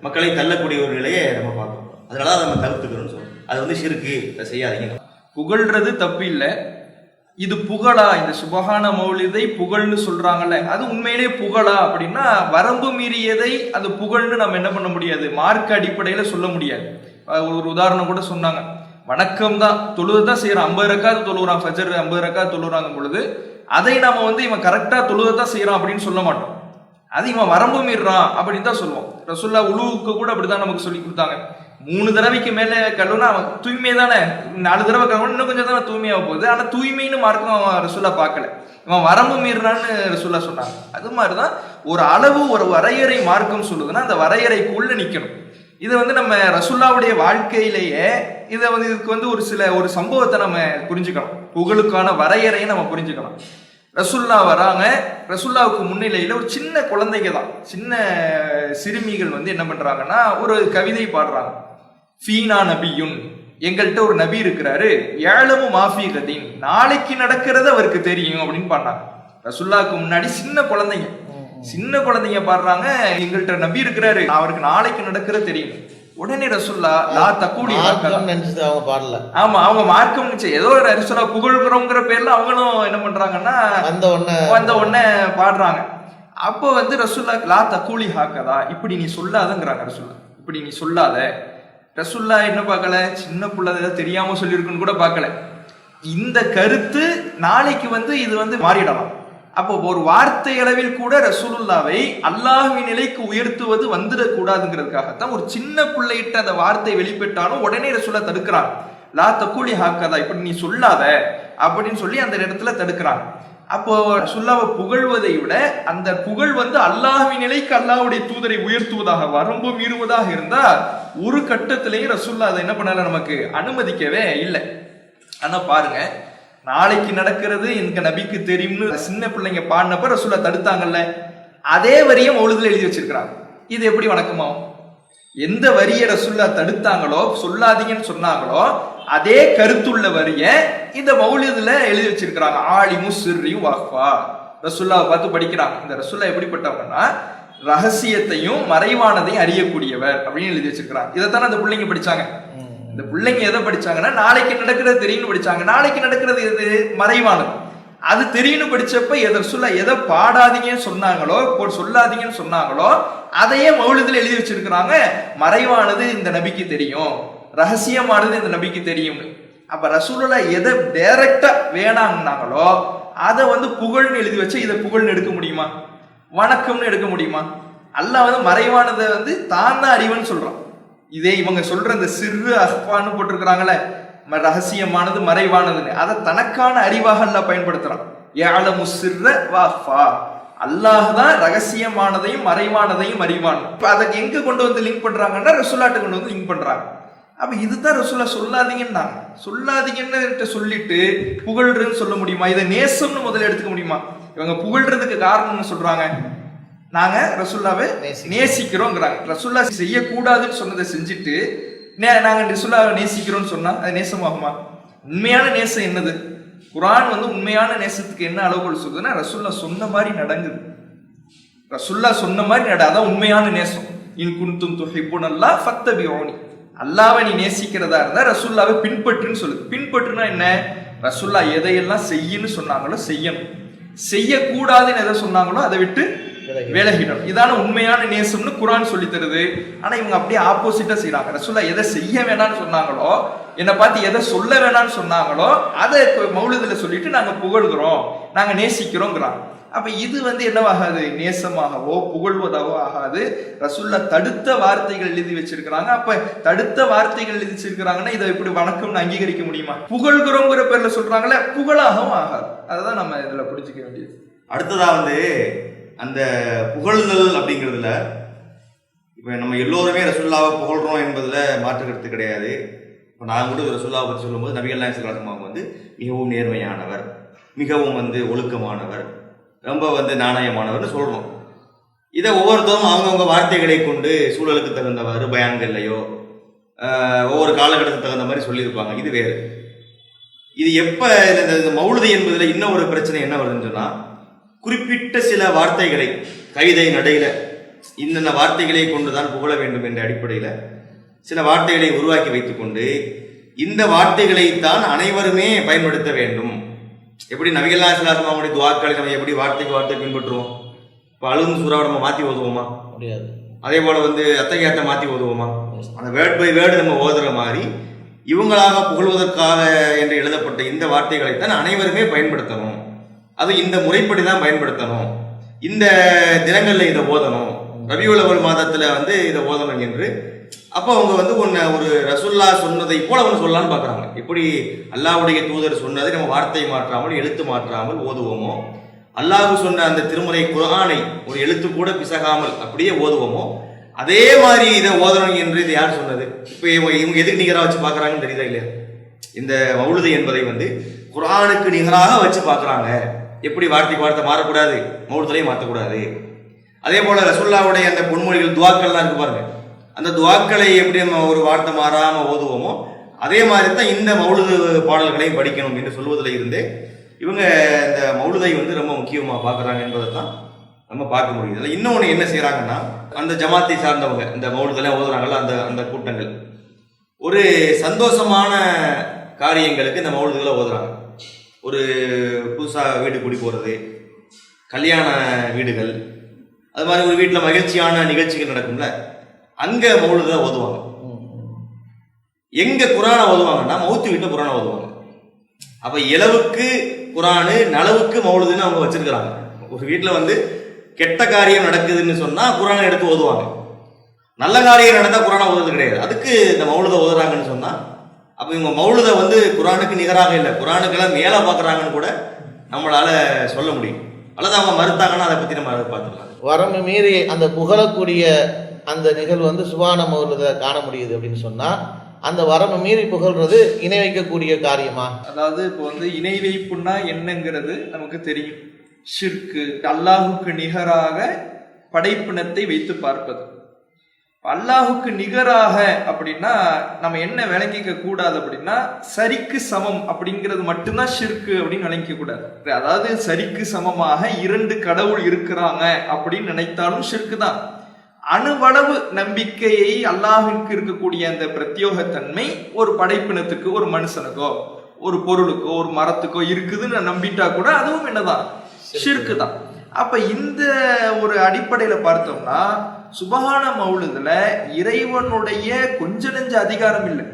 மக்களை தள்ளக்கூடிய ஒரு நிலையை நம்ம பார்க்கிறோம். அதனால நம்ம தவிர்த்துக்கிறோம்னு சொல்றோம். அது வந்து ஷிர்கு, செய்யாதீங்க. புகழ்றது தப்பு இல்லை. இது புகழா? இந்த சுபஹான மௌலிதை புகழ்னு சொல்றாங்கல்ல, அது உண்மையிலே புகழா அப்படின்னா வரம்பு மீறியதை அது புகழ்னு நம்ம என்ன பண்ண முடியாது, மார்க்க அடிப்படையில சொல்ல முடியாது. ஒரு உதாரணம் கூட சொன்னாங்க, வணக்கம் தான், தொழுதான் செய்யறான், 50 ரக்காத் தொழுகிறான், ஃபஜர் 50 ரக்காத் தொழுகிறாங்க பொழுது அதை நாம வந்து இவன் கரெக்டா தொழுதான் செய்யறான் அப்படின்னு சொல்ல மாட்டோம். அது இவன் வரம்பு மீறான் அப்படின்னு தான் சொல்லுவோம். ரசூலுல்லாஹ் உலுவுக்கு கூட அப்படிதான் நமக்கு சொல்லி கொடுத்தாங்க. 3 தடவைக்கு மேல கழுவுனா அவன் தூய்மை தானே, 4 தடவை கழுவுனா இன்னும் கொஞ்சம் தானே தூய்மையாக போகுது. ஆனா தூய்மைன்னு மார்க்கம் ரசூலுல்லாஹ் பார்க்கல, இவன் வரம்பு மீறான்னு ரசூலுல்லாஹ் சொன்னாங்க. அது மாதிரிதான் ஒரு அளவு, ஒரு வரையறை மார்க்கம் சொல்லுதுன்னா அந்த வரையறைக்குள்ள நிக்கணும். இதை வந்து நம்ம ரசூலுல்லாஹ்வுடைய வாழ்க்கையிலேயே இதை வந்து இதுக்கு வந்து ஒரு சம்பவத்தை நம்ம புரிஞ்சுக்கணும். புகழுக்கான வரையறையை நம்ம புரிஞ்சுக்கணும். ரசூலுல்லாஹ் வராங்க, ரசூலுல்லாஹ்வுக்கு முன்னிலையில ஒரு சின்ன குழந்தைங்க தான், சின்ன சிறுமிகள் வந்து என்ன பண்றாங்கன்னா ஒரு கவிதை பாடுறாங்க. ஃபீனா நபியுன், எங்கள்கிட்ட ஒரு நபி இருக்கிறாரு, ஏழமு மாஃபி கதீன், நாளைக்கு நடக்கிறது அவருக்கு தெரியும் அப்படின்னு பாடுறாங்க. ரசூலுல்லாஹ்க்கு முன்னாடி சின்ன குழந்தைங்க பாடுறாங்க, எங்கள்கிட்ட நபி இருக்கிறாரு, அவருக்கு நாளைக்கு நடக்கிறது தெரியும். உடனே ரசூலுல்லாஹ் லா தக்கூலி நினைச்சது அவங்க பாடல. ஆமா, அவங்க மார்க்கம் நினைச்சு ஏதோ ஒரு ரசூலுல்லாஹ் புகழ்கிறோங்கிற பேர்ல அவங்களும் என்ன பண்றாங்கன்னா வந்த உடனே பாடுறாங்க. அப்போ வந்து ரசூலுல்லாஹ் லா தக்கூலி ஹாக்கதா, இப்படி நீ சொல்லாதங்கிறாங்க ரசூலுல்லாஹ். இப்படி நீ சொல்லாத. ரசூலுல்லாஹ் என்ன பார்க்கல, சின்ன பிள்ளை ஏதாவது தெரியாம சொல்லியிருக்குன்னு கூட பார்க்கல. இந்த கருத்து நாளைக்கு வந்து இது வந்து மாறிடலாம். அப்போ ஒரு வார்த்தை அளவில் கூட ரசூலுல்லாவை அல்லாஹ்வின் நிலைக்கு உயர்த்துவது வந்துடக்கூடாதுங்கிறதுக்காகத்தான் ஒரு சின்ன பிள்ளைகிட்ட அந்த வார்த்தை வெளிப்பட்டாலும் உடனே ரசூலுல்லாஹ் தடுக்கிறாங்க. லா தக்கூலி ஹாக்கதா, இப்படி நீ சொல்லாத அப்படின்னு சொல்லி அந்த இடத்துல தடுக்கிறாங்க. அப்போ ரசூலுல்லாவை புகழ்வதை விட அந்த புகழ் வந்து அல்லாஹ்வின் நிலைக்கு அல்லாஹ்வுடைய தூதரை உயர்த்துவதாக, வரம்பு மீறுவதாக இருந்தா ஒரு கட்டத்திலேயே ரசூலுல்லாஹ் அதை என்ன பண்ணல, நமக்கு அனுமதிக்கவே இல்லை. ஆனா பாருங்க, நாளைக்கு நடக்கிறது எங்க நபிக்கு தெரியும்னு சின்ன பிள்ளைங்க பாடினப்ப ரசூலுல்லாஹ் தடுத்தாங்கல்ல, அதே வரியை மௌலிதுல எழுதி வச்சிருக்கிறாங்க. இது எப்படி வணக்கமாகும்? எந்த வரியை ரசூலுல்லாஹ் தடுத்தாங்களோ, சொல்லாதீங்கன்னு சொன்னாங்களோ, அதே கருத்துள்ள வரிய இந்த மௌலிதுல எழுதி வச்சிருக்கிறாங்க. ஆலிமு சிர்ரியும் வஃபா, ரசூலுல்லாஹ் பார்த்து படிக்கிறாங்க. இந்த ரசூலுல்லாஹ் எப்படிப்பட்டவங்கன்னா ரகசியத்தையும் மறைவானதையும் அறியக்கூடியவர் அப்படின்னு எழுதி வச்சிருக்கிறாங்க. இதைத்தானே அந்த பிள்ளைங்க படிச்சாங்க. இந்த பிள்ளைங்க எதை படிச்சாங்கன்னா நாளைக்கு நடக்கிறது தெரியும்னு படிச்சாங்க. நாளைக்கு நடக்கிறது எது? மறைவானது. அது தெரியும்னு படிச்சப்ப எதை பாடாதீங்கன்னு சொன்னாங்களோ, சொல்லாதீங்கன்னு சொன்னாங்களோ, அதையே மௌலிதுல எழுதி வச்சிருக்கிறாங்க. மறைவானது இந்த நபிக்கு தெரியும், ரகசியமானது இந்த நபிக்கு தெரியும்னு. அப்ப ரசூலுல்லாஹ் எதை டைரக்டா வேணாங்கன்னாங்களோ அதை வந்து புகழ்னு எழுதி வச்சு இதை புகழ்னு எடுக்க முடியுமா? வணக்கம்னு எடுக்க முடியுமா? அல்லாஹ் வந்து மறைவானதை வந்து தான் தான் அறிவன்னு சொல்றான். இதே இவங்க சொல்ற இந்த சிறு அஹ்பான்னு போட்டிருக்கிறாங்களே, ரகசியமானது மறைவானதுன்னு, அதை தனக்கான அறிவாக அல்லாஹ் பயன்படுத்துறான். யஅலமு சிர்ர வ அஃபா, அல்லாஹ் தான் ரகசியமானதையும் மறைவானதையும் அறிவான். இப்ப அதை எங்க கொண்டு வந்து லிங்க் பண்றாங்கன்னா ரசூலுல்லாஹ்ட்ட கொண்டு வந்து லிங்க் பண்றாங்க. அப்ப இதுதான் ரசூலுல்லாஹ் சொல்லாதீங்கன்னாங்க. சொல்லாதீங்கன்னு சொல்லிட்டு புகழ்றதுன்னு சொல்ல முடியுமா? இதை நேசம்னு முதல்ல எடுத்துக்க முடியுமா? இவங்க புகழ்றதுக்கு காரணம்னு சொல்றாங்க, நாங்க ரசூலுல்லாவை நேசிக்கிறோங்கிறாங்க. ரசூலுல்லாஹ் செய்யக்கூடாதுன்னு சொன்னதை செஞ்சுட்டு நாங்க ரசூலுல்லாவை நேசிக்கிறோம்னு சொன்னா அது நேசமாகுமா? உண்மையான நேசம் என்னது? குர்ஆன் வந்து உண்மையான நேசத்துக்கு என்ன அளவுகள் சொல்றதுன்னா, ரசூலுல்லாஹ் சொன்ன மாதிரி நடங்குது, ரசூலுல்லாஹ் சொன்ன மாதிரி நட, அதான் உண்மையான நேசம். இன் குன்தும் துஹிப்புனல்லாஹ் ஃபத்தபிஊனி, அல்லாஹ்வை நீ நேசிக்கிறதா இருந்தா ரசூலுல்லாவை பின்பற்றுன்னு சொல்லுது. பின்பற்றுனா என்ன? ரசூலுல்லாஹ் எதையெல்லாம் செய்யன்னு சொன்னாங்களோ செய்யணும், செய்யக்கூடாதுன்னு எதை சொன்னாங்களோ அதை விட்டு விலகிடும். இதான உண்மையான நேசம்னு குர்ஆன் சொல்லி தருது. ஆனா இவங்க அப்படியே ஆப்போசிட்டா செய்யறாங்க. ரசூலுல்லாஹ் எதை செய்ய வேணாம்னு சொன்னாங்களோ, என்னை பார்த்து எதை சொல்ல வேணாம்னு சொன்னாங்களோ அதை மௌலிதுல சொல்லிட்டு நாங்க புகழ்கிறோம், நாங்க நேசிக்கிறோங்கிறாங்க. அப்ப இது வந்து என்னவாகாது? நேசமாகவோ புகழ்வதாவோ ஆகாது. ரசூலுல்லாஹ் தடுத்த வார்த்தைகள் எழுதி வச்சிருக்கிறாங்க. அப்ப தடுத்த வார்த்தைகள் எழுதி வச்சிருக்கிறாங்கன்னா இதை எப்படி வணக்கம்னு அங்கீகரிக்க முடியுமா? புகழ்கிறோங்கிற பேர்ல சொல்றாங்களே, புகழாகவும் ஆகாது. அதுதான் நம்ம இதுல புரிஞ்சுக்க வேண்டியது. அடுத்ததா வந்து அந்த புகழ்தல் அப்படிங்கிறதுல இப்போ நம்ம எல்லோருமே ரசூலுல்லாவை புகழ்றோம் என்பதுல மாற்று கருத்து கிடையாது. இப்போ நான் கூட ரசூலுல்லாவை பற்றி சொல்லும்போது நபிகள் நாயகம் ஸல்லல்லாஹு அலைஹி வஸல்லம் வந்து மிகவும் நேர்மையானவர், மிகவும் வந்து ஒழுக்கமானவர், ரொம்ப வந்து நாணயமானவர்னு சொல்றோம். இதை ஒவ்வொருத்தரும் அவங்கவுங்க வார்த்தைகளை கொண்டு சூழலுக்கு தகுந்தவாறு பயான்கள்லையோ ஒவ்வொரு காலகட்டத்துக்கு தகுந்த மாதிரி சொல்லியிருப்பாங்க. இது வேறு. இது எப்போ இந்த மௌலிது என்பதுல இன்னும் ஒரு பிரச்சனை என்ன வருதுன்னு சொன்னா, குறிப்பிட்ட சில வார்த்தைகளை கவிதை நடையில இன்னென்ன வார்த்தைகளை கொண்டுதான் புகழ வேண்டும் என்ற அடிப்படையில சில வார்த்தைகளை உருவாக்கி வைத்துக்கொண்டு இந்த வார்த்தைகளைத்தான் அனைவருமே பயன்படுத்த வேண்டும். எப்படி நபிகள் நாயகம் ஸல்லல்லாஹு அலைஹி வஸல்லம் அவங்களுடைய துஆக்களை நம்ம எப்படி வார்த்தைக்கு வார்த்தை பின்பற்றுவோம்? இப்போ அழுகும் சூறாவை நம்ம மாற்றி ஓதுவோமா? முடியாது. அதே போல வந்து அத்தகையத்தை மாற்றி ஓதுவோமா? அந்த வேர்ட் பை வேர்டு நம்ம ஓதுற மாதிரி இவங்களாக புகழ்வதற்காக என்று எழுதப்பட்ட இந்த வார்த்தைகளைத்தான் அனைவருமே பயன்படுத்தணும். அது இந்த முறைப்படி தான் பயன்படுத்தணும். இந்த தினங்கள்ல இதை ஓதணும், ரபியுல் அவ்வல் மாதத்துல வந்து இதை ஓதணும் என்று அப்போ அவங்க வந்து ஒரு ரசூலுல்லாஹ் சொன்னதை போல ஒன்று சொல்லலான்னு பார்க்குறாங்க. எப்படி அல்லாஹ்வுடைய தூதர் சொன்னதை நம்ம வார்த்தை மாற்றாமல் எழுத்து மாற்றாமல் ஓதுவோமோ, அல்லாஹ் சொன்ன அந்த திருமுறை குர்ஆனை ஒரு எழுத்து கூட பிசகாமல் அப்படியே ஓதுவோமோ, அதே மாதிரி இதை ஓதணும் என்று இது யார் சொன்னது? இப்போ இவங்க எதுக்கு நிகராக வச்சு பார்க்குறாங்கன்னு தெரியுதா இல்லையா? இந்த மௌலிது என்பதை வந்து குர்ஆனுக்கு நிகராக வச்சு பார்க்குறாங்க. எப்படி வார்த்தைக்கு வார்த்தை மாறக்கூடாது, மௌலிதுலையும் மாற்றக்கூடாது. அதே போல ரசூலுல்லாஹ்வுடைய அந்த பொன்மொழிகள் துஆக்கள்லாம் இருக்கு பாருங்க, அந்த துஆக்களை எப்படி நம்ம ஒரு வார்த்தை மாறாம ஓதுவோமோ அதே மாதிரி தான் இந்த மௌலுது பாடல்களையும் படிக்கணும் என்று சொல்வதில் இருந்தே இவங்க இந்த மௌலுதை வந்து ரொம்ப முக்கியமாக பார்க்குறாங்க என்பதை தான் நம்ம பார்க்க முடியுது. இன்னொன்று என்ன செய்கிறாங்கன்னா, அந்த ஜமாத்தை சார்ந்தவங்க இந்த மௌலுதெல்லாம் ஓதுறாங்கல்ல, அந்த அந்த கூட்டங்கள் ஒரு சந்தோஷமான காரியங்களுக்கு இந்த மௌலுதுகளை ஓதுறாங்க. ஒரு புதுசாக வீடு குடி போகிறது, கல்யாண வீடுகள், அது மாதிரி ஒரு வீட்டில் மகிழ்ச்சியான நிகழ்ச்சிகள் நடக்கும்ல, அங்கே மௌலுதை ஓதுவாங்க. எங்க குரானை ஓதுவாங்கன்னா மௌத்து வீட்டில் குரானை ஓதுவாங்க. அப்ப இளவுக்கு குரானு, நலவுக்கு மௌலுதுன்னு அவங்க வச்சிருக்கிறாங்க. ஒரு வீட்டில் வந்து கெட்ட காரியம் நடக்குதுன்னு சொன்னா குரானை எடுத்து ஓதுவாங்க, நல்ல காரியம் நடந்தா குரானை ஓதுறது கிடையாது. அதுக்கு இந்த மௌலுதை ஓதுறாங்கன்னு சொன்னா அப்ப இவங்க மௌலுதை வந்து குரானுக்கு நிகராக இல்லை, குரானுக்கெல்லாம் மேலே பார்க்குறாங்கன்னு கூட நம்மளால சொல்ல முடியும். அல்லது அவங்க மறுத்தாங்கன்னா அதை பத்தி நம்ம பார்த்துக்கலாம். வரம்பு மீறி அந்த புகழக்கூடிய அந்த நிகழ்வு வந்து சுபான மௌலுதை காண முடியுது அப்படின்னு சொன்னா, அந்த வரம்பு மீறி புகழ்றது இணை வைக்கக்கூடிய காரியமா? அதாவது இப்போ வந்து இணை வைப்புன்னா என்னங்கிறது நமக்கு தெரியும். ஷிர்கு, அல்லாஹுக்கு நிகராக படைப்பினத்தை வைத்து பார்ப்பது. அல்லாஹுக்கு நிகராக அப்படின்னா நம்ம என்ன விளங்கிக்க கூடாது அப்படின்னா, சரிக்கு சமம் அப்படிங்கிறது மட்டும்தான் ஷிர்கு அப்படின்னு விளங்கிக்க கூடாது. அதாவது சரிக்கு சமமாக இரண்டு கடவுள் இருக்கிறாங்க அப்படின்னு நினைத்தாலும் ஷிர்கு தான். அணுவளவு நம்பிக்கையை அல்லாஹ்விற்கு இருக்கக்கூடிய அந்த பிரத்யோகத்தன்மை ஒரு படைப்பினத்துக்கு, ஒரு மனுஷனுக்கோ, ஒரு பொருளுக்கோ, ஒரு மரத்துக்கோ இருக்குதுன்னு நம்பிட்டா கூட அதுவும் என்னதான்? ஷிர்கு தான். அப்ப இந்த ஒரு அடிப்படையில பார்த்தோம்னா சுபஹான மௌலுதுல இறைவனுடைய கொஞ்ச நெஞ்ச அதிகாரம் இல்லை.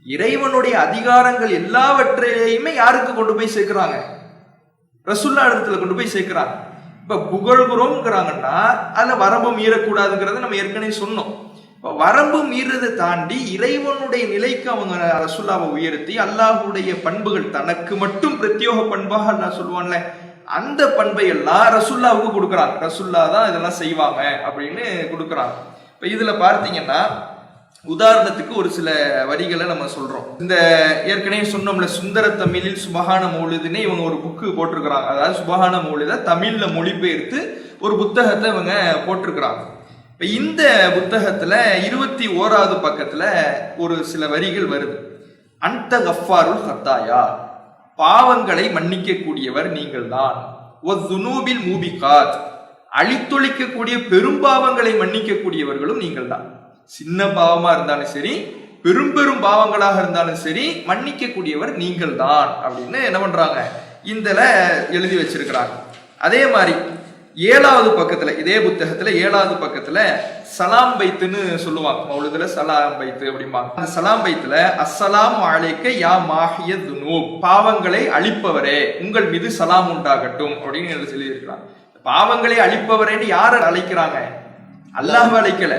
இறைவனுடைய அதிகாரங்கள் எல்லாவற்றையுமே யாருக்கு கொண்டு போய் சேர்க்கிறாங்க? ரசூலுல்லாஹ் இடத்துல கொண்டு போய் சேர்க்கிறாங்க. இப்ப புகழ்கிறோம்ங்கிறாங்கன்னா அதுல வரம்பு மீறக்கூடாதுங்கிறத நம்ம ஏற்கனவே சொன்னோம். இப்ப வரம்பு மீறதை தாண்டி இறைவனுடைய நிலைக்கு அவங்க ரசூலுல்லாஹ்வை உயர்த்தி அல்லாஹ்வுடைய பண்புகள் தனக்கு மட்டும் பிரத்யோக பண்பாக அல்லாஹ் சொல்லுவான்ல, அந்த பண்பை எல்லாம் ரசூலுல்லாஹ்வுக்கு கொடுக்குறாங்க. ரசூலுல்லாஹ் தான் இதெல்லாம் செய்வாங்க அப்படின்னு கொடுக்குறாங்க. இப்ப இதுல பார்த்தீங்கன்னா உதாரணத்துக்கு ஒரு சில வரிகளை நம்ம சொல்றோம். இந்த ஏற்கனவே சொன்னோம்ல, சுந்தர தமிழில் சுபஹான மௌலுதுன்னு இவங்க ஒரு புக்கு போட்டிருக்கிறாங்க. அதாவது சுபஹான மௌலுத தமிழ்ல மொழிபெயர்த்து ஒரு புத்தகத்தை இவங்க போட்டிருக்கிறாங்க. இப்ப இந்த புத்தகத்துல 21வது பக்கத்துல ஒரு சில வரிகள் வருது. அந்த கஃபாருல் ஹத்தாயா, பாவங்களை மன்னிக்க கூடியவர் நீங்கள் தான். ஒதுனூபில் மூபிகாத், அழித்தொழிக்கக்கூடிய பெரும்பாவங்களை மன்னிக்க கூடியவர்களும் நீங்கள் தான். சின்ன பாவமா இருந்தாலும் சரி, பெரும் பெரும் பாவங்களாக இருந்தாலும் சரி, மன்னிக்க கூடியவர் நீங்கள் தான் அப்படின்னு என்ன பண்றாங்க, இந்தல எழுதி வச்சிருக்கிறாங்க. அதே மாதிரி 7வது பக்கத்துல, இதே புத்தகத்துல 7வது பக்கத்துல சலாம் பைத்துன்னு சொல்லுவாங்க. மௌலுதுல சலாம் பைத்து அப்படிம்பாங்க. அந்த சலாம் பைத்துல அஸ்ஸலாம் அலைக்க யா மாஹிய துனூப், பாவங்களை அழிப்பவரே உங்கள் மீது சலாம் உண்டாகட்டும் அப்படின்னு சொல்லி இருக்கிறாங்க. பாவங்களை அழிப்பவரேன்னு யார அழைக்கிறாங்க? அல்லாஹ்வை அழைக்கல.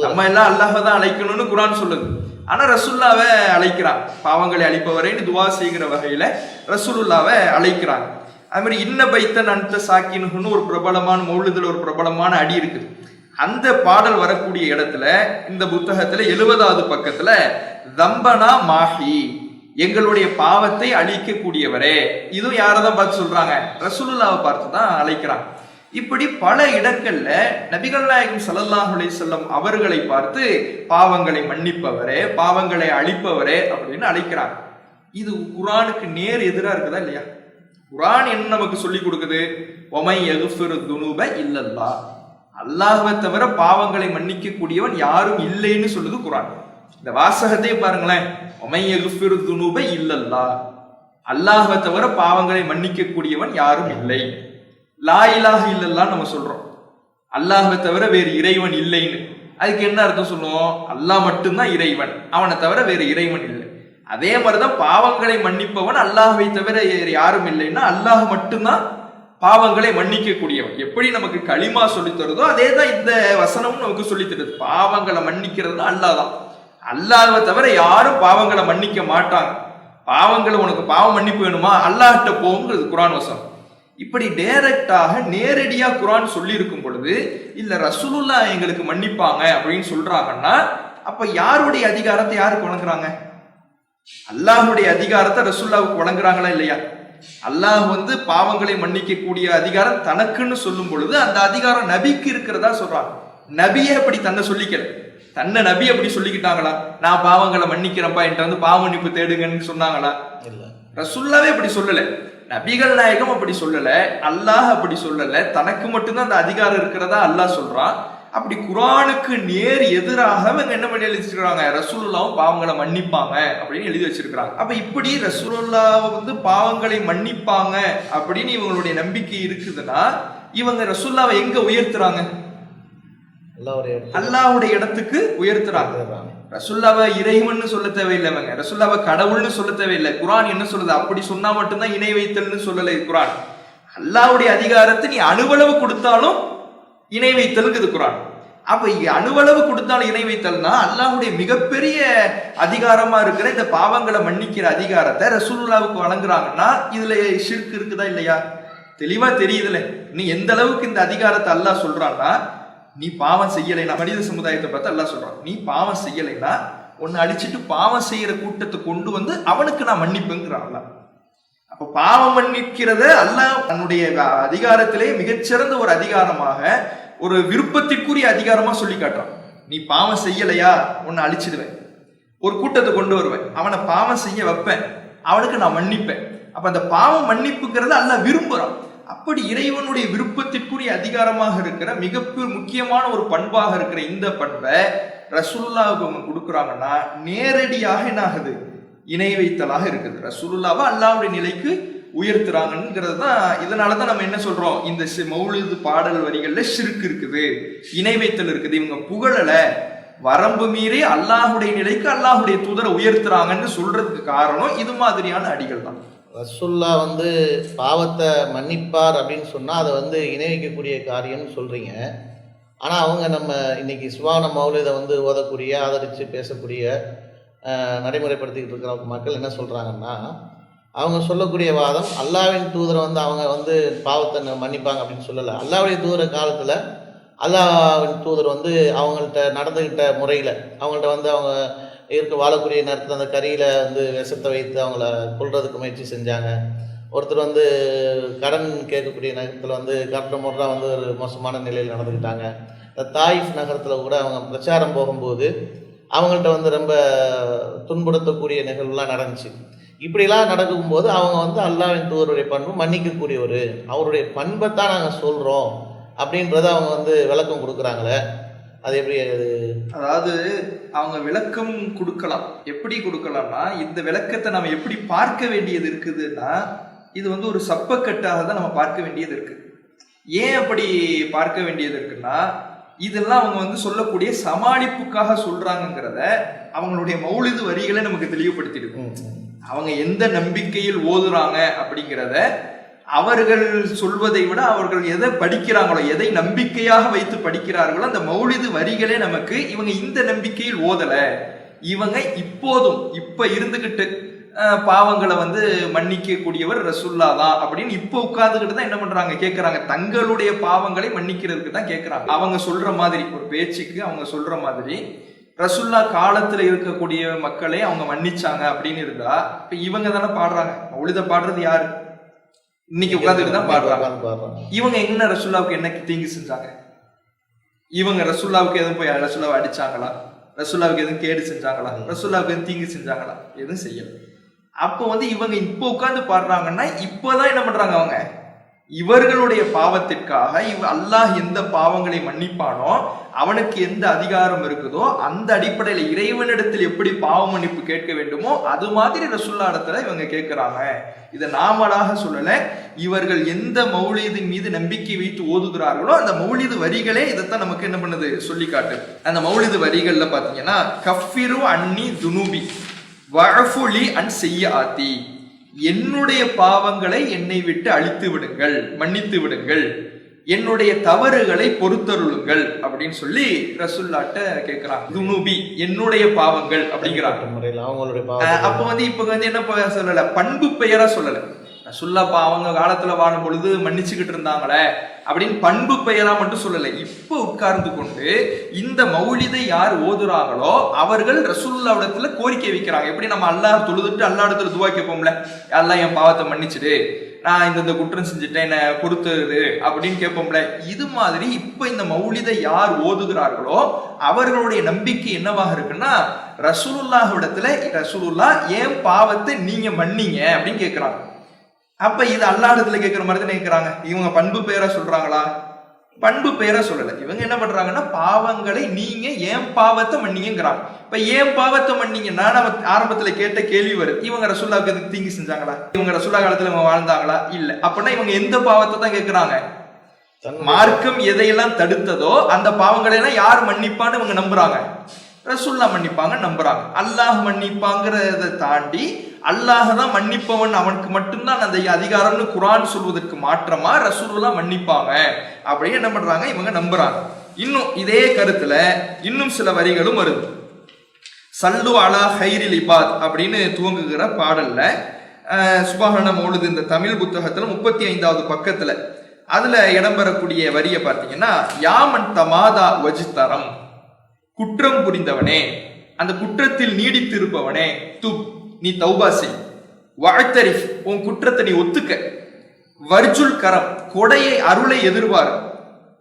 நம்ம எல்லாம் அல்லாஹ்வை தான் அழைக்கணும்னு குர்ஆன் சொல்லுது. ஆனா ரசூலுல்லாஹ்வை அழைக்கிறாங்க. பாவங்களை அழிப்பவரேன்னு துவா செய்கிற வகையில ரசூலுல்லாஹ்வை அழைக்கிறாங்க. அது மாதிரி இன்ன பைத்தன் அந்த சாக்கின்னு ஒரு பிரபலமான மௌலுதுல ஒரு பிரபலமான அடி இருக்குது. அந்த பாடல் வரக்கூடிய இடத்துல இந்த புத்தகத்துல 70வது பக்கத்துல தம்பனா மாஹி, எங்களுடைய பாவத்தை அழிக்க கூடியவரே, இதுவும் யாரதான் பார்த்து சொல்றாங்க? ரசூலுல்லாஹ்வை பார்த்து தான் அழைக்கிறாங்க. இப்படி பல இடங்கள்ல நபிகள் நாயகம் ஸல்லல்லாஹு அலைஹி வஸல்லம் அவர்களை பார்த்து பாவங்களை மன்னிப்பவரே, பாவங்களை அழிப்பவரே அப்படின்னு அழைக்கிறாங்க. இது குர்ஆனுக்கு நேர் எதிரா இருக்குதா இல்லையா? குர்ஆன் என்ன நமக்கு சொல்லி கொடுக்குது? ஒமை யக்ஃபிரு துனூப இல்லல்லாஹ், அல்லாஹ்வை தவிர பாவங்களை மன்னிக்க கூடியவன் யாரும் இல்லைன்னு சொல்லுது குர்ஆன். இந்த வாசகத்தை பாருங்களேன், ஒமை யக்ஃபிரு துனூப இல்லல்லாஹ், அல்லாஹ்வை தவிர பாவங்களை மன்னிக்க கூடியவன் யாரும் இல்லை. லா இலாஹ இல்லல்லாஹ் நம்ம சொல்றோம், அல்லாஹ்வை தவிர வேறு இறைவன் இல்லைன்னு. அதுக்கு என்ன அர்த்தம் சொல்லுவோம்? அல்லாஹ் மட்டும்தான் இறைவன், அவனை தவிர வேறு இறைவன் இல்லை. அதே மாதிரிதான் பாவங்களை மன்னிப்பவன் அல்லாஹ்வை தவிர யாரும் இல்லைன்னா அல்லாஹ் மட்டும்தான் பாவங்களை மன்னிக்க கூடியவன். எப்படி நமக்கு களிமா சொல்லி தருதோ அதே தான் இந்த வசனமும் நமக்கு சொல்லி தருது. பாவங்களை மன்னிக்கிறது அல்லாஹ் தான். அல்லாஹ்வை தவிர யாரும் பாவங்களை மன்னிக்க மாட்டாங்க. பாவங்களை, உனக்கு பாவம் மன்னிப்பு வேணுமா, அல்லாஹ்கிட்ட போங்கிறது குர்ஆன் வசனம். இப்படி டைரக்டாக நேரடியா குர்ஆன் சொல்லி இருக்கும் பொழுது இல்ல ரசூலுல்லாஹ் எங்களுக்கு மன்னிப்பாங்க அப்படின்னு சொல்றாங்கன்னா, அப்ப யாருடைய அதிகாரத்தை யாருக்கு வழங்குறாங்க? அல்லாஹ்வுடைய அதிகாரத்தை ரசூலுல்லாஹ்வுக்கு வழங்குறாங்களா இல்லையா? அல்லாஹ் பாவங்களை மன்னிக்க கூடிய அதிகாரம் தனக்குன்னு சொல்லும் பொழுது அந்த அதிகாரம் நபிக்கு இருக்கிறதா சொல்றாங்க. நபியே அப்படி தன்னை சொல்லிக்கல. தன்னை நபி அப்படி சொல்லிக்கிட்டாங்களா? நான் பாவங்களை மன்னிக்கிறப்பா, என்கிட்ட வந்து பாவ மன்னிப்பு தேடுங்கன்னு சொன்னாங்களா? இல்ல. ரசூலுல்லாவே அப்படி சொல்லல, நபிகள் நாயகம் அப்படி சொல்லல, அல்லாஹ் அப்படி சொல்லல. தனக்கு மட்டும்தான் அந்த அதிகாரம் இருக்கிறதா அல்லாஹ் சொல்றான். அப்படி குர்ஆனுக்கு நேர் எதிராக அவங்க என்ன பண்ணி எழுதி வச்சிருக்காங்க? ரசூலுல்லாவும் பாவங்களை மன்னிப்பாங்க அப்படின்னு எழுதி வச்சிருக்காங்க. அப்ப இப்படி ரசூலுல்லாஹ் வந்து பாவங்களை மன்னிப்பாங்க அப்படின்னு இவங்களுடைய நம்பிக்கை இருக்குதுன்னா, இவங்க ரசூலுல்லாவை எங்க உயர்த்துறாங்க? அல்லாஹ்வுடைய இடத்துக்கு உயர்த்துறாங்க. ரசூலுல்லாவை இறைவன்னு சொல்ல தேவையில்லை, அவங்க ரசூலுல்லாவை கடவுள்னு சொல்ல தேவையில்லை. குர்ஆன் என்ன சொல்லுது? அப்படி சொன்னா மட்டும்தான் இணை வைத்தல்னு சொல்லலை குர்ஆன். அல்லாஹ்வுடைய அதிகாரத்தை நீ அணுவளவு கொடுத்தாலும் இணை வைத்தலுக்கு குர்ஆன். அப்ப அணுவளவு கொடுத்தாலும் இணை வைத்தல்னா அல்லாஹ்வுடைய மிகப்பெரிய அதிகாரமா இருக்கிற இந்த பாவங்களை மன்னிக்கிற அதிகாரத்தை ரசூலுல்லாவுக்கு வழங்குறாங்கன்னா இதுல ஷிர்க் இருக்குதா இல்லையா? தெளிவா தெரியுதுல. நீ எந்த அளவுக்கு இந்த அதிகாரத்தை அல்லாஹ் சொல்றான்னா, நீ பாவம் செய்யலைன்னா, மனித சமுதாயத்தை பார்த்து அல்லாஹ் சொல்றான், நீ பாவம் செய்யலைன்னா உன்னை அழிச்சிட்டு பாவம் செய்யற கூட்டத்தை கொண்டு வந்து அவனுக்கு நான் மன்னிப்புங்கிறான் அல்லாஹ். அப்ப பாவம் மன்னிக்கிறத அல்லாஹ் தன்னுடைய அதிகாரத்திலே மிகச்சிறந்த ஒரு அதிகாரமாக, ஒரு விருப்பத்திற்குரிய அதிகாரமா சொல்லி காட்டுறான். நீ பாவம் செய்யலையா, உன்னை அழிச்சிடுவேன், ஒரு கூட்டத்தை கொண்டு வருவேன், அவனை பாவம் செய்ய வைப்பேன், அவனுக்கு நான் மன்னிப்பேன். அப்ப அந்த பாவம் மன்னிப்புங்கிறத அல்லாஹ் விரும்புறான். அப்படி இறைவனுடைய விருப்பத்திற்குரிய அதிகாரமாக இருக்கிற மிக முக்கியமான ஒரு பண்பாக இருக்கிற இந்த பண்பை ரசூலுல்லாஹ்வுக்கு அவங்க கொடுக்குறாங்கன்னா நேரடியாக என்ன ஆகுது? இணை வைத்தலாக இருக்குது. ரசூலுல்லாஹ்வை அல்லாஹ்வுடைய நிலைக்கு உயர்த்துறாங்கிறது தான். இதனாலதான் நம்ம என்ன சொல்றோம்? இந்த மௌலிது பாடல் வரிகள்ல ஷிர்க் இருக்குது, இணை வைத்தல் இருக்குது. இவங்க புகழல, வரம்பு மீறி அல்லாஹ்வுடைய நிலைக்கு அல்லாஹ்வுடைய தூதரை உயர்த்துறாங்கன்னு சொல்றதுக்கு காரணம் இது மாதிரியான அடிகள் தான். ரசூலுல்லாஹ் வந்து பாவத்தை மன்னிப்பார் அப்படின்னு சொன்னால் அதை வந்து இணை வைக்கக்கூடிய காரியம்னு சொல்கிறீங்க. ஆனால் அவங்க நம்ம இன்னைக்கு சுபான மௌலிதை வந்து ஓதக்கூடிய, ஆதரித்து பேசக்கூடிய, நடைமுறைப்படுத்திக்கிட்டு இருக்கிற மக்கள் என்ன சொல்கிறாங்கன்னா, அவங்க சொல்லக்கூடிய வாதம் அல்லாஹ்வின் தூதரை வந்து அவங்க வந்து பாவத்தை மன்னிப்பாங்க அப்படின்னு சொல்லலை. அல்லாஹ்வுடைய தூதர் காலத்தில் அல்லாஹ்வின் தூதர் வந்து அவங்கள்ட்ட நடந்துக்கிட்ட முறையில், அவங்கள்ட்ட வந்து அவங்க வாழக்கூடிய நேரத்தில் அந்த கரியில் வந்து விஷத்தை வைத்து அவங்கள கொல்றதுக்கு முயற்சி செஞ்சாங்க. ஒருத்தர் வந்து கடன் கேட்கக்கூடிய நேரத்தில் வந்து கரெக்டாக முறையாக வந்து ஒரு மோசமான நிலையில் நடந்துக்கிட்டாங்க. இந்த தாயிஃப் நகரத்தில் கூட அவங்க பிரச்சாரம் போகும்போது அவங்கள்ட்ட வந்து ரொம்ப துன்புறுத்தக்கூடிய நிகழ்வுலாம் நடந்துச்சு. இப்படிலாம் நடக்கும்போது அவங்க வந்து அல்லாஹ்வின் தூதருடைய பண்பு மன்னிக்கக்கூடியவர், அவருடைய பண்பை தான் நாங்கள் சொல்கிறோம் அப்படின்றத அவங்க வந்து விளக்கம் கொடுக்குறாங்களே, அது எப்படி? அதாவது அவங்க விளக்கம் கொடுக்கலாம். எப்படி கொடுக்கலாம்னா, இந்த விளக்கத்தை நம்ம எப்படி பார்க்க வேண்டியது இருக்குதுன்னா, இது வந்து ஒரு சப்பக்கட்டாக தான் நம்ம பார்க்க வேண்டியது இருக்கு. ஏன் அப்படி பார்க்க வேண்டியது இருக்குன்னா, இதெல்லாம் அவங்க வந்து சொல்லக்கூடிய சமாளிப்புக்காக சொல்றாங்கிறத அவங்களுடைய மௌலிது வரிகளை நமக்கு தெளிவுபடுத்திருக்கும். அவங்க எந்த நம்பிக்கையில் ஓதுறாங்க அப்படிங்கிறத அவர்கள் சொல்வதை விட அவர்கள் எதை படிக்கிறாங்களோ, எதை நம்பிக்கையாக வைத்து படிக்கிறார்களோ அந்த மௌலிது வரிகளே நமக்கு இவங்க இந்த நம்பிக்கையில் ஓதல, இவங்க இப்போதும் இப்ப இருந்துகிட்டு பாவங்களை வந்து மன்னிக்க கூடியவர் ரசூலுல்லாஹ் தான் அப்படின்னு இப்ப உட்கார்ந்துகிட்டு தான் என்ன பண்றாங்க? கேட்கறாங்க. தங்களுடைய பாவங்களை மன்னிக்கிறதுக்கு தான் கேட்கறாங்க. அவங்க சொல்ற மாதிரி ஒரு பேச்சுக்கு அவங்க சொல்ற மாதிரி ரசூலுல்லாஹ் காலத்துல இருக்கக்கூடிய மக்களை அவங்க மன்னிச்சாங்க அப்படின்னு இருந்தா, இப்ப இவங்க தானே பாடுறாங்க. மௌலித பாடுறது யாரு? இன்னைக்கு உட்கார்ந்துட்டு தான் பாடுறாங்க. இவங்க என்ன ரசூலுல்லாஹ்வுக்கு என்ன தீங்கு செஞ்சாங்க? இவங்க ரசூலுல்லாஹ்வுக்கு எதுவும் போய் ரசூலுல்லாஹ்வை அடிச்சாங்களா? ரசூலுல்லாஹ்வுக்கு எதுவும் கேடு செஞ்சாங்களா? ரசூலுல்லாஹ்வுக்கு எதுவும் தீங்கு செஞ்சாங்களா? எதுவும் செய்யல. அப்போ வந்து இவங்க இப்போ உட்கார்ந்து பாடுறாங்கன்னா இப்போதான் என்ன பண்றாங்க? அவங்க இவர்களுடைய பாவத்திற்காக அல்லாஹ் எந்த பாவங்களை மன்னிப்பானோ அவனுக்கு எந்த அதிகாரம் இருக்குதோ அந்த அடிப்படையில இறைவனிடத்தில் எப்படி பாவ மன்னிப்பு கேட்க வேண்டுமோ அது மாதிரி ரசூலுல்லாஹ் இடத்துல இவங்க கேட்கிறாங்க. இதை நாமளாக சொல்லல, இவர்கள் எந்த மௌலிதின் மீது நம்பிக்கை வைத்து ஓதுகிறார்களோ அந்த மௌலிது வரிகளே இதைத்தான் நமக்கு என்ன பண்ணுது சொல்லி காட்டு. அந்த மௌலிது வரிகள்ல பாத்தீங்கன்னா, கஃபிரு அன்னி துனூபி வஅஃபுலி அன் செய்யாத்தி, என்னுடைய பாவங்களை என்னை விட்டு அழித்து விடுங்கள், மன்னித்து விடுங்கள், என்னுடைய தவறுகளை பொறுத்தருளுங்கள் அப்படின்னு சொல்லி ரசூலுல்லாஹ்ட்ட கேட்கிறாங்க. துனூபி என்னுடைய பாவங்கள் அப்படிங்கிறாங்க. அப்ப வந்து இப்ப வந்து என்ன சொல்லல, பண்பு பெயரா சொல்லல. ரசூலுல்லாஹ் அவங்க காலத்துல வாழும் பொழுது மன்னிச்சுக்கிட்டு இருந்தாங்களே அப்படின்னு பண்பு பெயரா மட்டும் சொல்லல. இப்ப உட்கார்ந்து கொண்டு இந்த மௌலிதை யார் ஓதுறாங்களோ அவர்கள் ரசூலுல்லாஹ்விடத்துல கோரிக்கை வைக்கிறாங்க. எப்படி நம்ம அல்லாஹ் தொழுதுட்டு அல்லாஹ் இடத்துல துஆ கேட்போம்ல, அல்லாஹ் என் பாவத்தை மன்னிச்சுடு, நான் இந்த குற்றம் செஞ்சுட்டேன் என்ன பொறுத்துது அப்படின்னு கேட்போம்ல. இது மாதிரி இப்ப இந்த மௌலிதை யார் ஓதுகிறார்களோ அவர்களுடைய நம்பிக்கை என்னவாக இருக்குன்னா, ரசூலுல்லாஹ்விடத்துல ரசூலுல்லாஹ் ஏன் பாவத்தை நீங்க மன்னிங்க அப்படின்னு கேட்கிறாங்க. அப்ப இது அல்லாஹ்விடத்துல கேட்கிற மாதிரி தான் கேட்கிறாங்க. இவங்க பண்பு பெயரா சொல்றாங்களா? பண்பு பெயரா சொல்லல. இவங்க என்ன பண்றாங்கன்னா, பாவங்களை நீங்க ஏன் பாவத்தை மன்னிங்கிறாங்க. இப்ப ஏன் பாவத்தை மன்னிங்கன்னா நம்ம ஆரம்பத்துல கேட்ட கேள்வி வருது, இவங்க ரசூலுல்லாஹ்வுக்கு எதுக்கு தீங்கு செஞ்சாங்களா? இவங்க ரசூலுல்லாஹ் காலத்துல இவங்க வாழ்ந்தாங்களா? இல்ல. அப்படின்னா இவங்க எந்த பாவத்தை தான் கேட்கிறாங்க? மார்க்கம் எதையெல்லாம் தடுத்ததோ அந்த பாவங்களை எல்லாம் யார் மன்னிப்பான்னு இவங்க நம்புறாங்க? ரசூலுல்லாஹ் மன்னிப்பாங்க நம்புறாங்க. அல்லாஹ் மன்னிப்பாங்கிறத தாண்டி அல்லாஹ் தான் மன்னிப்பவன், அவனுக்கு மட்டும்தான் அந்த அதிகாரம்னு குர்ஆன் சொல்வதற்கு மாற்றமா ரசூலுல்லாஹ் மன்னிப்பாங்க அப்படின்னு என்ன பண்றாங்க இவங்க நம்புறாங்க. இன்னும் இதே கருத்துல இன்னும் சில வரிகளும் வருது. சல்லு அலா ஹைரில் இபாத் அப்படின்னு துவங்குகிற பாடல்ல சுபஹான மௌலிது இந்த தமிழ் புத்தகத்துல 35வது பக்கத்துல அதுல இடம்பெறக்கூடிய வரிய பார்த்தீங்கன்னா, யாமன் தமாதா வஜ்தரம், குற்றம் புரிந்தவனே, அந்த குற்றத்தில் நீடித்திருப்பவனே, துப் நீ தௌபா செய், வஅத்தரிஃப் உன் குற்றத்தை நீ ஒத்துக்க, வர்ஜுல் கரம் கொடையை அருளை எதிர்பார்,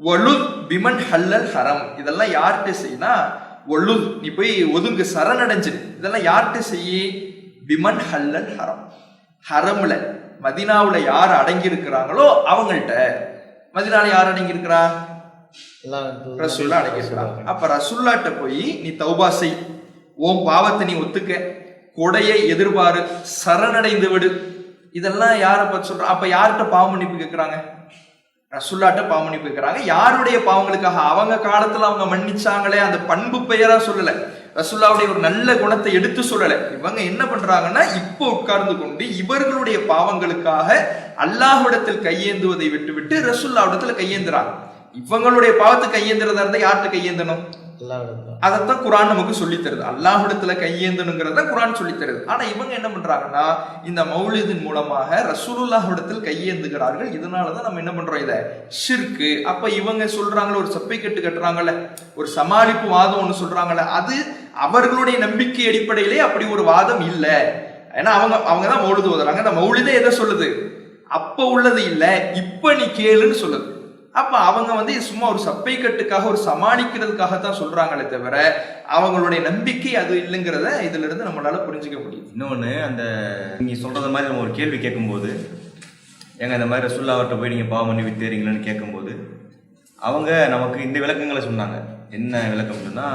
வலுத் பிமன் ஹல்லல் ஹரம் இதெல்லாம் யார்கிட்ட செய்யினா, வலுத் நீ போய் ஒதுங்கு சரணடைஞ்சிரு, இதெல்லாம் யார்கிட்ட செய்யி, பிமன் ஹல்லல் ஹரம் ஹரம்ல மதீனாவுல யார் அடங்கி இருக்கிறாங்களோ அவங்கள்ட்ட. மதீனால யார் அடங்கி இருக்கிறா? ரசூலுல்லாஹ் அடங்கி இருக்கிறாங்க. அப்ப ரசூலுல்லாஹ்ட்ட போய் நீ தௌபா செய், உன் பாவத்தை நீ ஒத்துக்க, கொடையை எதிர்பாரு, சரணடைந்து விடு, இதெல்லாம் யாரை பத்தி சொல்ற? அப்ப யார்கிட்ட பாவ மன்னிப்பு கேட்கிறாங்க? ரசூலுல்லாஹ்ட்ட பாவ மன்னிப்பு கேட்கிறாங்க. யாருடைய பாவங்களுக்காக? அவங்க காலத்துல அவங்க மன்னிச்சாங்களே, அந்த பண்பு பெயரா சொல்லல, ரசூலுல்லாஹ்வுடைய ஒரு நல்ல குணத்தை எடுத்து சொல்லல. இவங்க என்ன பண்றாங்கன்னா, இப்போ உட்கார்ந்து கொண்டு இவர்களுடைய பாவங்களுக்காக அல்லாஹ்விடத்தில் கையேந்துவதை விட்டுவிட்டு ரசூலுல்லாஹ்விடத்துல கையேந்துறாங்க. இவங்களுடைய பாவத்தை கையேந்துறதா இருந்தா யார்கிட்ட கையேந்தணும்? அதைத்தான் குர்ஆன் நமக்கு சொல்லி தருது. அல்லாஹ்விடத்துல கையேந்தணுங்கிறத குர்ஆன் சொல்லி தருது. ஆனா இவங்க என்ன பண்றாங்கன்னா, இந்த மௌலிதின் மூலமாக ரசூலுல்லாஹ்விடத்தில் கையேந்துகிறார்கள். இதனாலதான் நம்ம என்ன பண்றோம், இத ஷிர்கு. அப்ப இவங்க சொல்றாங்கல்ல, ஒரு சப்பை கட்டு கட்டுறாங்கல்ல, ஒரு சமாளிப்பு வாதம் ஒண்ணு சொல்றாங்கல்ல, அது அவர்களுடைய நம்பிக்கை அடிப்படையிலே அப்படி ஒரு வாதம் இல்ல. ஏன்னா அவங்கதான் மௌலிது ஓதுறாங்க. அந்த மௌலிதே எதை சொல்லுது? அப்ப உள்ளது இல்ல, இப்ப நீ கேளுன்னு சொல்லுது. அப்ப அவங்க சும்மா ஒரு சப்பை கட்டுக்காக, ஒரு சமாளிக்கிறதுக்காகத்தான் சொல்றாங்களே தவிர அவங்களுடைய நம்பிக்கை அது இல்லைங்கிறத இதுல இருந்து நம்மளால புரிஞ்சுக்க முடியும். இன்னொன்னு, அந்த நீங்க சொல்றது மாதிரி நம்ம ஒரு கேள்வி கேட்கும்போது, ஏங்க இந்த மாதிரி ரசூலுல்லாஹ்ட்ட போய் நீங்க பாவம் பண்ணி விட்டுறீங்களான்னு கேட்கும்போது அவங்க நமக்கு இந்த விளக்கங்களை சொன்னாங்க. என்ன விளக்கம்னா,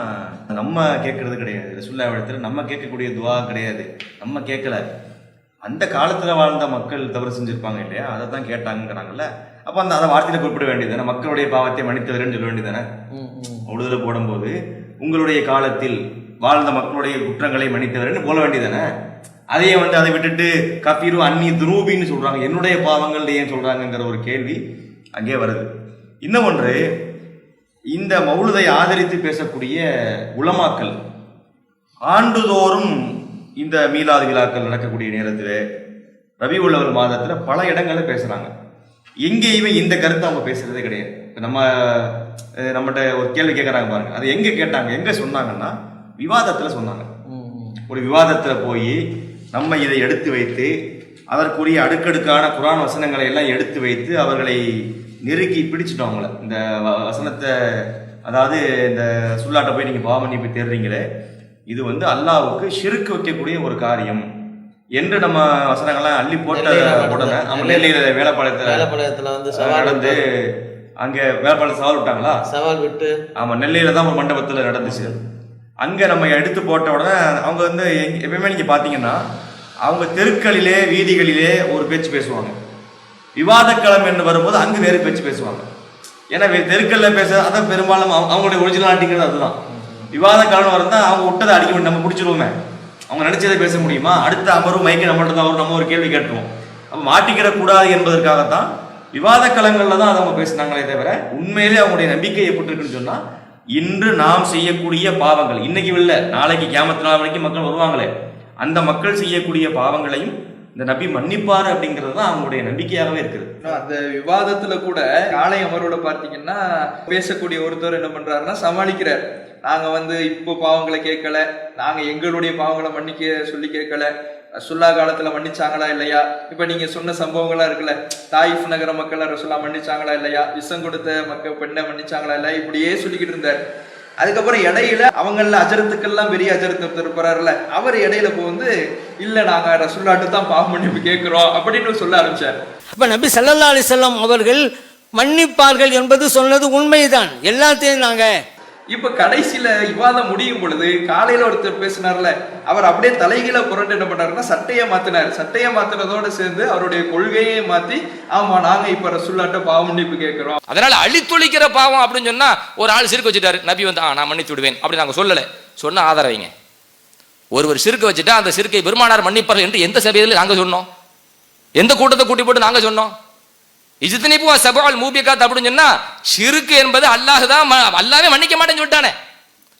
நம்ம கேட்கறது கிடையாது, ரசூலுல்லாஹ் இடத்துல நம்ம கேட்கக்கூடிய துவா கிடையாது, நம்ம கேட்கல, அந்த காலத்துல வாழ்ந்த மக்கள் தவறு செஞ்சிருப்பாங்க இல்லையா, அதை தான் கேட்டாங்கிறாங்கல்ல. அப்ப அந்த வார்த்தையில குறிப்பிட வேண்டியதானே, மக்களுடைய பாவத்தை மன்னித்தவர்ன்னு சொல்ல வேண்டியதானே. உழுதுல போடும்போது உங்களுடைய காலத்தில் வாழ்ந்த மக்களுடைய குற்றங்களை மன்னித்தவர்ன்னு போல வேண்டியதானே. அதையே அதை விட்டுட்டு கஃபீரு அன்னி துரூபின்னு சொல்றாங்க, என்னுடைய பாவங்கள் ஏன் சொல்றாங்கிற ஒரு கேள்வி அங்கே வருது. இன்னும் ஒன்று, இந்த மௌலுதை ஆதரித்து பேசக்கூடிய உலமாக்கள் ஆண்டுதோறும் இந்த மீலாது விழாக்கள் நடக்கக்கூடிய நேரத்தில் ரபியுல் அவல் மாதத்துல பல இடங்கள்ல பேசுறாங்க. எங்கேயுமே இந்த கருத்தை அவங்க பேசுறதே கிடையாது. நம்மகிட்ட ஒரு கேள்வி கேட்கறாங்க பாருங்க, அது எங்க கேட்டாங்க, எங்க சொன்னாங்கன்னா விவாதத்துல சொன்னாங்க. ஒரு விவாதத்துல போய் நம்ம இதை எடுத்து வைத்து அதற்குரிய அடுக்கடுக்கான குர்ஆன் வசனங்களை எல்லாம் எடுத்து வைத்து அவர்களை நெருக்கி பிடிச்சிட்டோம். அவங்கள இந்த வசனத்தை, அதாவது இந்த சுல்லாட்ட போய் நீங்க பாவ மன்னிப்பு தேடுறீங்களே, இது அல்லாஹ்வுக்கு ஷிர்க் வைக்கக்கூடிய ஒரு காரியம் என்று நம்ம வசனங்கள்லாம் அள்ளி போட்ட உடனே அவங்க நெல்லையில வேலைப்பாளையத்துல நடந்து, அங்க வேலைப்பாளையம் சவால் விட்டாங்களா, சவால் விட்டு, ஆமா நெல்லையில தான் ஒரு மண்டபத்துல நடந்துச்சு. அங்க நம்ம எடுத்து போட்ட உடனே அவங்க எப்பயுமே நீங்க பாத்தீங்கன்னா அவங்க தெருக்களிலே வீதிகளிலே ஒரு பேச்சு பேசுவாங்க, விவாதக்களம் என்று வரும்போது அங்கு வேறு பேச்சு பேசுவாங்க. ஏன்னா தெருக்கள்ல பேச அதான் பெரும்பாலும் அவங்களுடைய ஒரிஜினாலிட்டிங்கிறது அதுதான். விவாத காலம் வரந்தா அவங்க விட்டதை அடிக்க முடியும், நம்ம பிடிச்சிருவோமே, அவங்க நினைச்சதை பேச முடியுமா, அடுத்த அமர்வு மைக்கு நம்மள்ட்ட தான் வரும், நம்ம ஒரு கேள்வி கேட்டுருவோம். அப்ப மாட்டிக்கிற கூடாது என்பதற்காகத்தான் விவாத களங்கள்ல தான் அவங்க பேசினாங்களே தவிர உண்மையிலே அவங்களுடைய நம்பிக்கை எப்படி இருக்குன்னு சொன்னா, இன்று நாம் செய்யக்கூடிய பாவங்கள், இன்னைக்கு இல்லை நாளைக்கு கியாமத் நாள் வரைக்கும் மக்கள் வருவாங்களே, அந்த மக்கள் செய்யக்கூடிய பாவங்களையும் இந்த நபி மன்னிப்பாரு அப்படிங்கிறது தான் அவங்களுடைய நம்பிக்கையாகவே இருக்குது. அந்த விவாதத்துல கூட காலை அமர்வுல பார்த்தீங்கன்னா பேசக்கூடிய ஒருத்தர் என்ன பண்றாருன்னா சமாளிக்கிறார். நாங்க இப்போ பாவங்களை கேட்கல, நாங்க எங்களுடைய பாவங்களை மன்னிக்க சொல்லி கேட்கல, ரசூல்லா காலத்துல மன்னிச்சாங்களா இல்லையா? இப்ப நீங்க சொன்ன சம்பவங்களா இருக்குல்ல, தாயிஃப் நகர மக்களை ரசூல்லா மன்னிச்சாங்களா இல்லையா, விஷம் கொடுத்த மக்கள் பெண்ணை மன்னிச்சாங்களா இல்லையா, இப்படியே சொல்லிக்கிட்டு இருந்தார். அதுக்கப்புறம் இடையில அவங்கள அஜரத்துக்கெல்லாம் பெரிய அஜரத்து ஒருத்தர் இருப்பாருல்ல, அவர் இடையில வந்து இல்ல நாங்க ரசூல்லாட்டு தான் பாவ மன்னிப்பு கேட்கிறோம் அப்படின்னு சொல்ல ஆரம்பிச்சார். அப்ப நபி ஸல்லல்லாஹு அலைஹி வஸல்லம் அவர்கள் மன்னிப்பார்கள் என்பது சொன்னது உண்மைதான். எல்லாத்தையும் நாங்க இப்ப கடைசியில விவாதம் முடியும் பொழுது காலையில ஒருத்தர் பேசினார்ல, அவர் அப்படியே தலைகீழ புரண்டு என்ன பண்ணாருன்னா சட்டையை மாத்தினார். சட்டையை மாத்தினதோட சேர்ந்து அவருடைய கொள்கையை மாத்தி, ஆமா நாங்க இப்ப ரசூல்லாட்ட பாவ மன்னிப்பு கேட்கிறோம். அதனால அழித்தொழிக்கிற பாவம் அப்படின்னு சொன்னா ஒரு ஆள் சிறுக்கு வச்சுட்டாரு, நபி வந்து நான் மன்னித்து விடுவேன் அப்படி நாங்க சொல்லல. சொன்ன ஆதரவைங்க. ஒருவர் சிறுக்கு வச்சுட்டா அந்த சிறுக்கை பெருமானார் மன்னிப்பார்கள் என்று எந்த சபையில நாங்க சொன்னோம்? எந்த கூட்டத்தை கூட்டி போட்டு நாங்க சொன்னோம்? இஜ்தனிபு சபஅல் மூபிகாத் அப்படின்னு சொன்னா ஷிர்க் என்பது அல்லாஹ் தான், அல்லாஹ்வே மன்னிக்க மாட்டேன்னு சொல்லிட்டானே.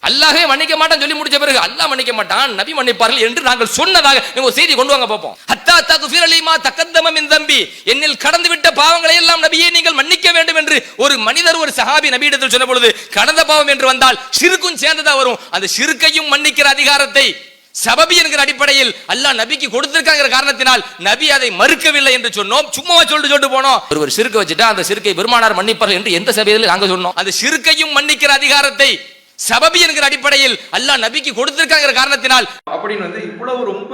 அல்லாஹ்வே மன்னிக்க மாட்டான்னு சொல்லி முடிச்ச பிறகு அல்லாஹ் மன்னிக்க மாட்டான், நபி மன்னிப்பார்கள் என்று நாங்கள் சொன்னதாக நீங்க ஒரு செய்தி கொண்டு வாங்க பார்ப்போம். ஹத்தா தக்ஃபிர லிமா தகத்தம மின் தம்பி, என்னில் கடந்து விட்ட பாவங்களை எல்லாம் நபியே நீங்கள் மன்னிக்க வேண்டும் என்று ஒரு மனிதர் ஒரு சஹாபி நபியிடத்தில் சொன்ன பொழுது கடந்த பாவம் என்று வந்தால் ஷிர்க்கும் சேர்ந்ததா வரும். அந்த ஷிர்க்கையும் மன்னிக்கிற அதிகாரத்தை சபபி என்கிற அடிப்படையில் அல்லாஹ் நபிக்கு கொடுத்திருக்காங்கிற காரணத்தினால் நபி அதை மறுக்கவில்லை என்று சொன்னோம். சும்மா சொல்லிட்டு போனோம். ஒருவர் சிறுக்கு வச்சுட்டா அந்த சிறுக்கை பெருமானார் மன்னிப்பார்கள் என்று எந்த சபையில நாங்க சொன்னோம்? அந்த சிறுக்கையும் மன்னிக்கிற அதிகாரத்தை சபபி என்கிற அடிப்படையில் அல்லாஹ் நபிக்கு கொடுத்திருக்காங்கிற காரணத்தினால் அப்படின்னு இவ்வளவு ரொம்ப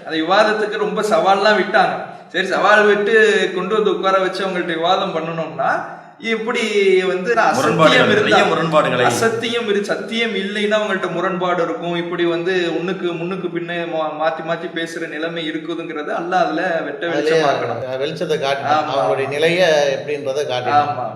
அந்த விவாதத்துக்கு ரொம்ப சவால்லாம் விட்டாங்க. சரி, சவால் விட்டு கொண்டு வந்து உட்கார வச்சு அவங்கள்ட்ட விவாதம் பண்ணணும்னா இப்படி முரண்பாடுகளை அசத்தியம் சத்தியம் இல்லைன்னா அவங்கள்ட்ட முரண்பாடு இருக்கும். இப்படி முன்னுக்கு பின்ன மாத்தி மாத்தி பேசுற நிலைமை இருக்குதுங்கிறது அல்லாஹ் அதுல வெளிச்சத்தை காட்டி அவங்களுடைய நிலைய எப்படின்றத காட்டி. ஆமா.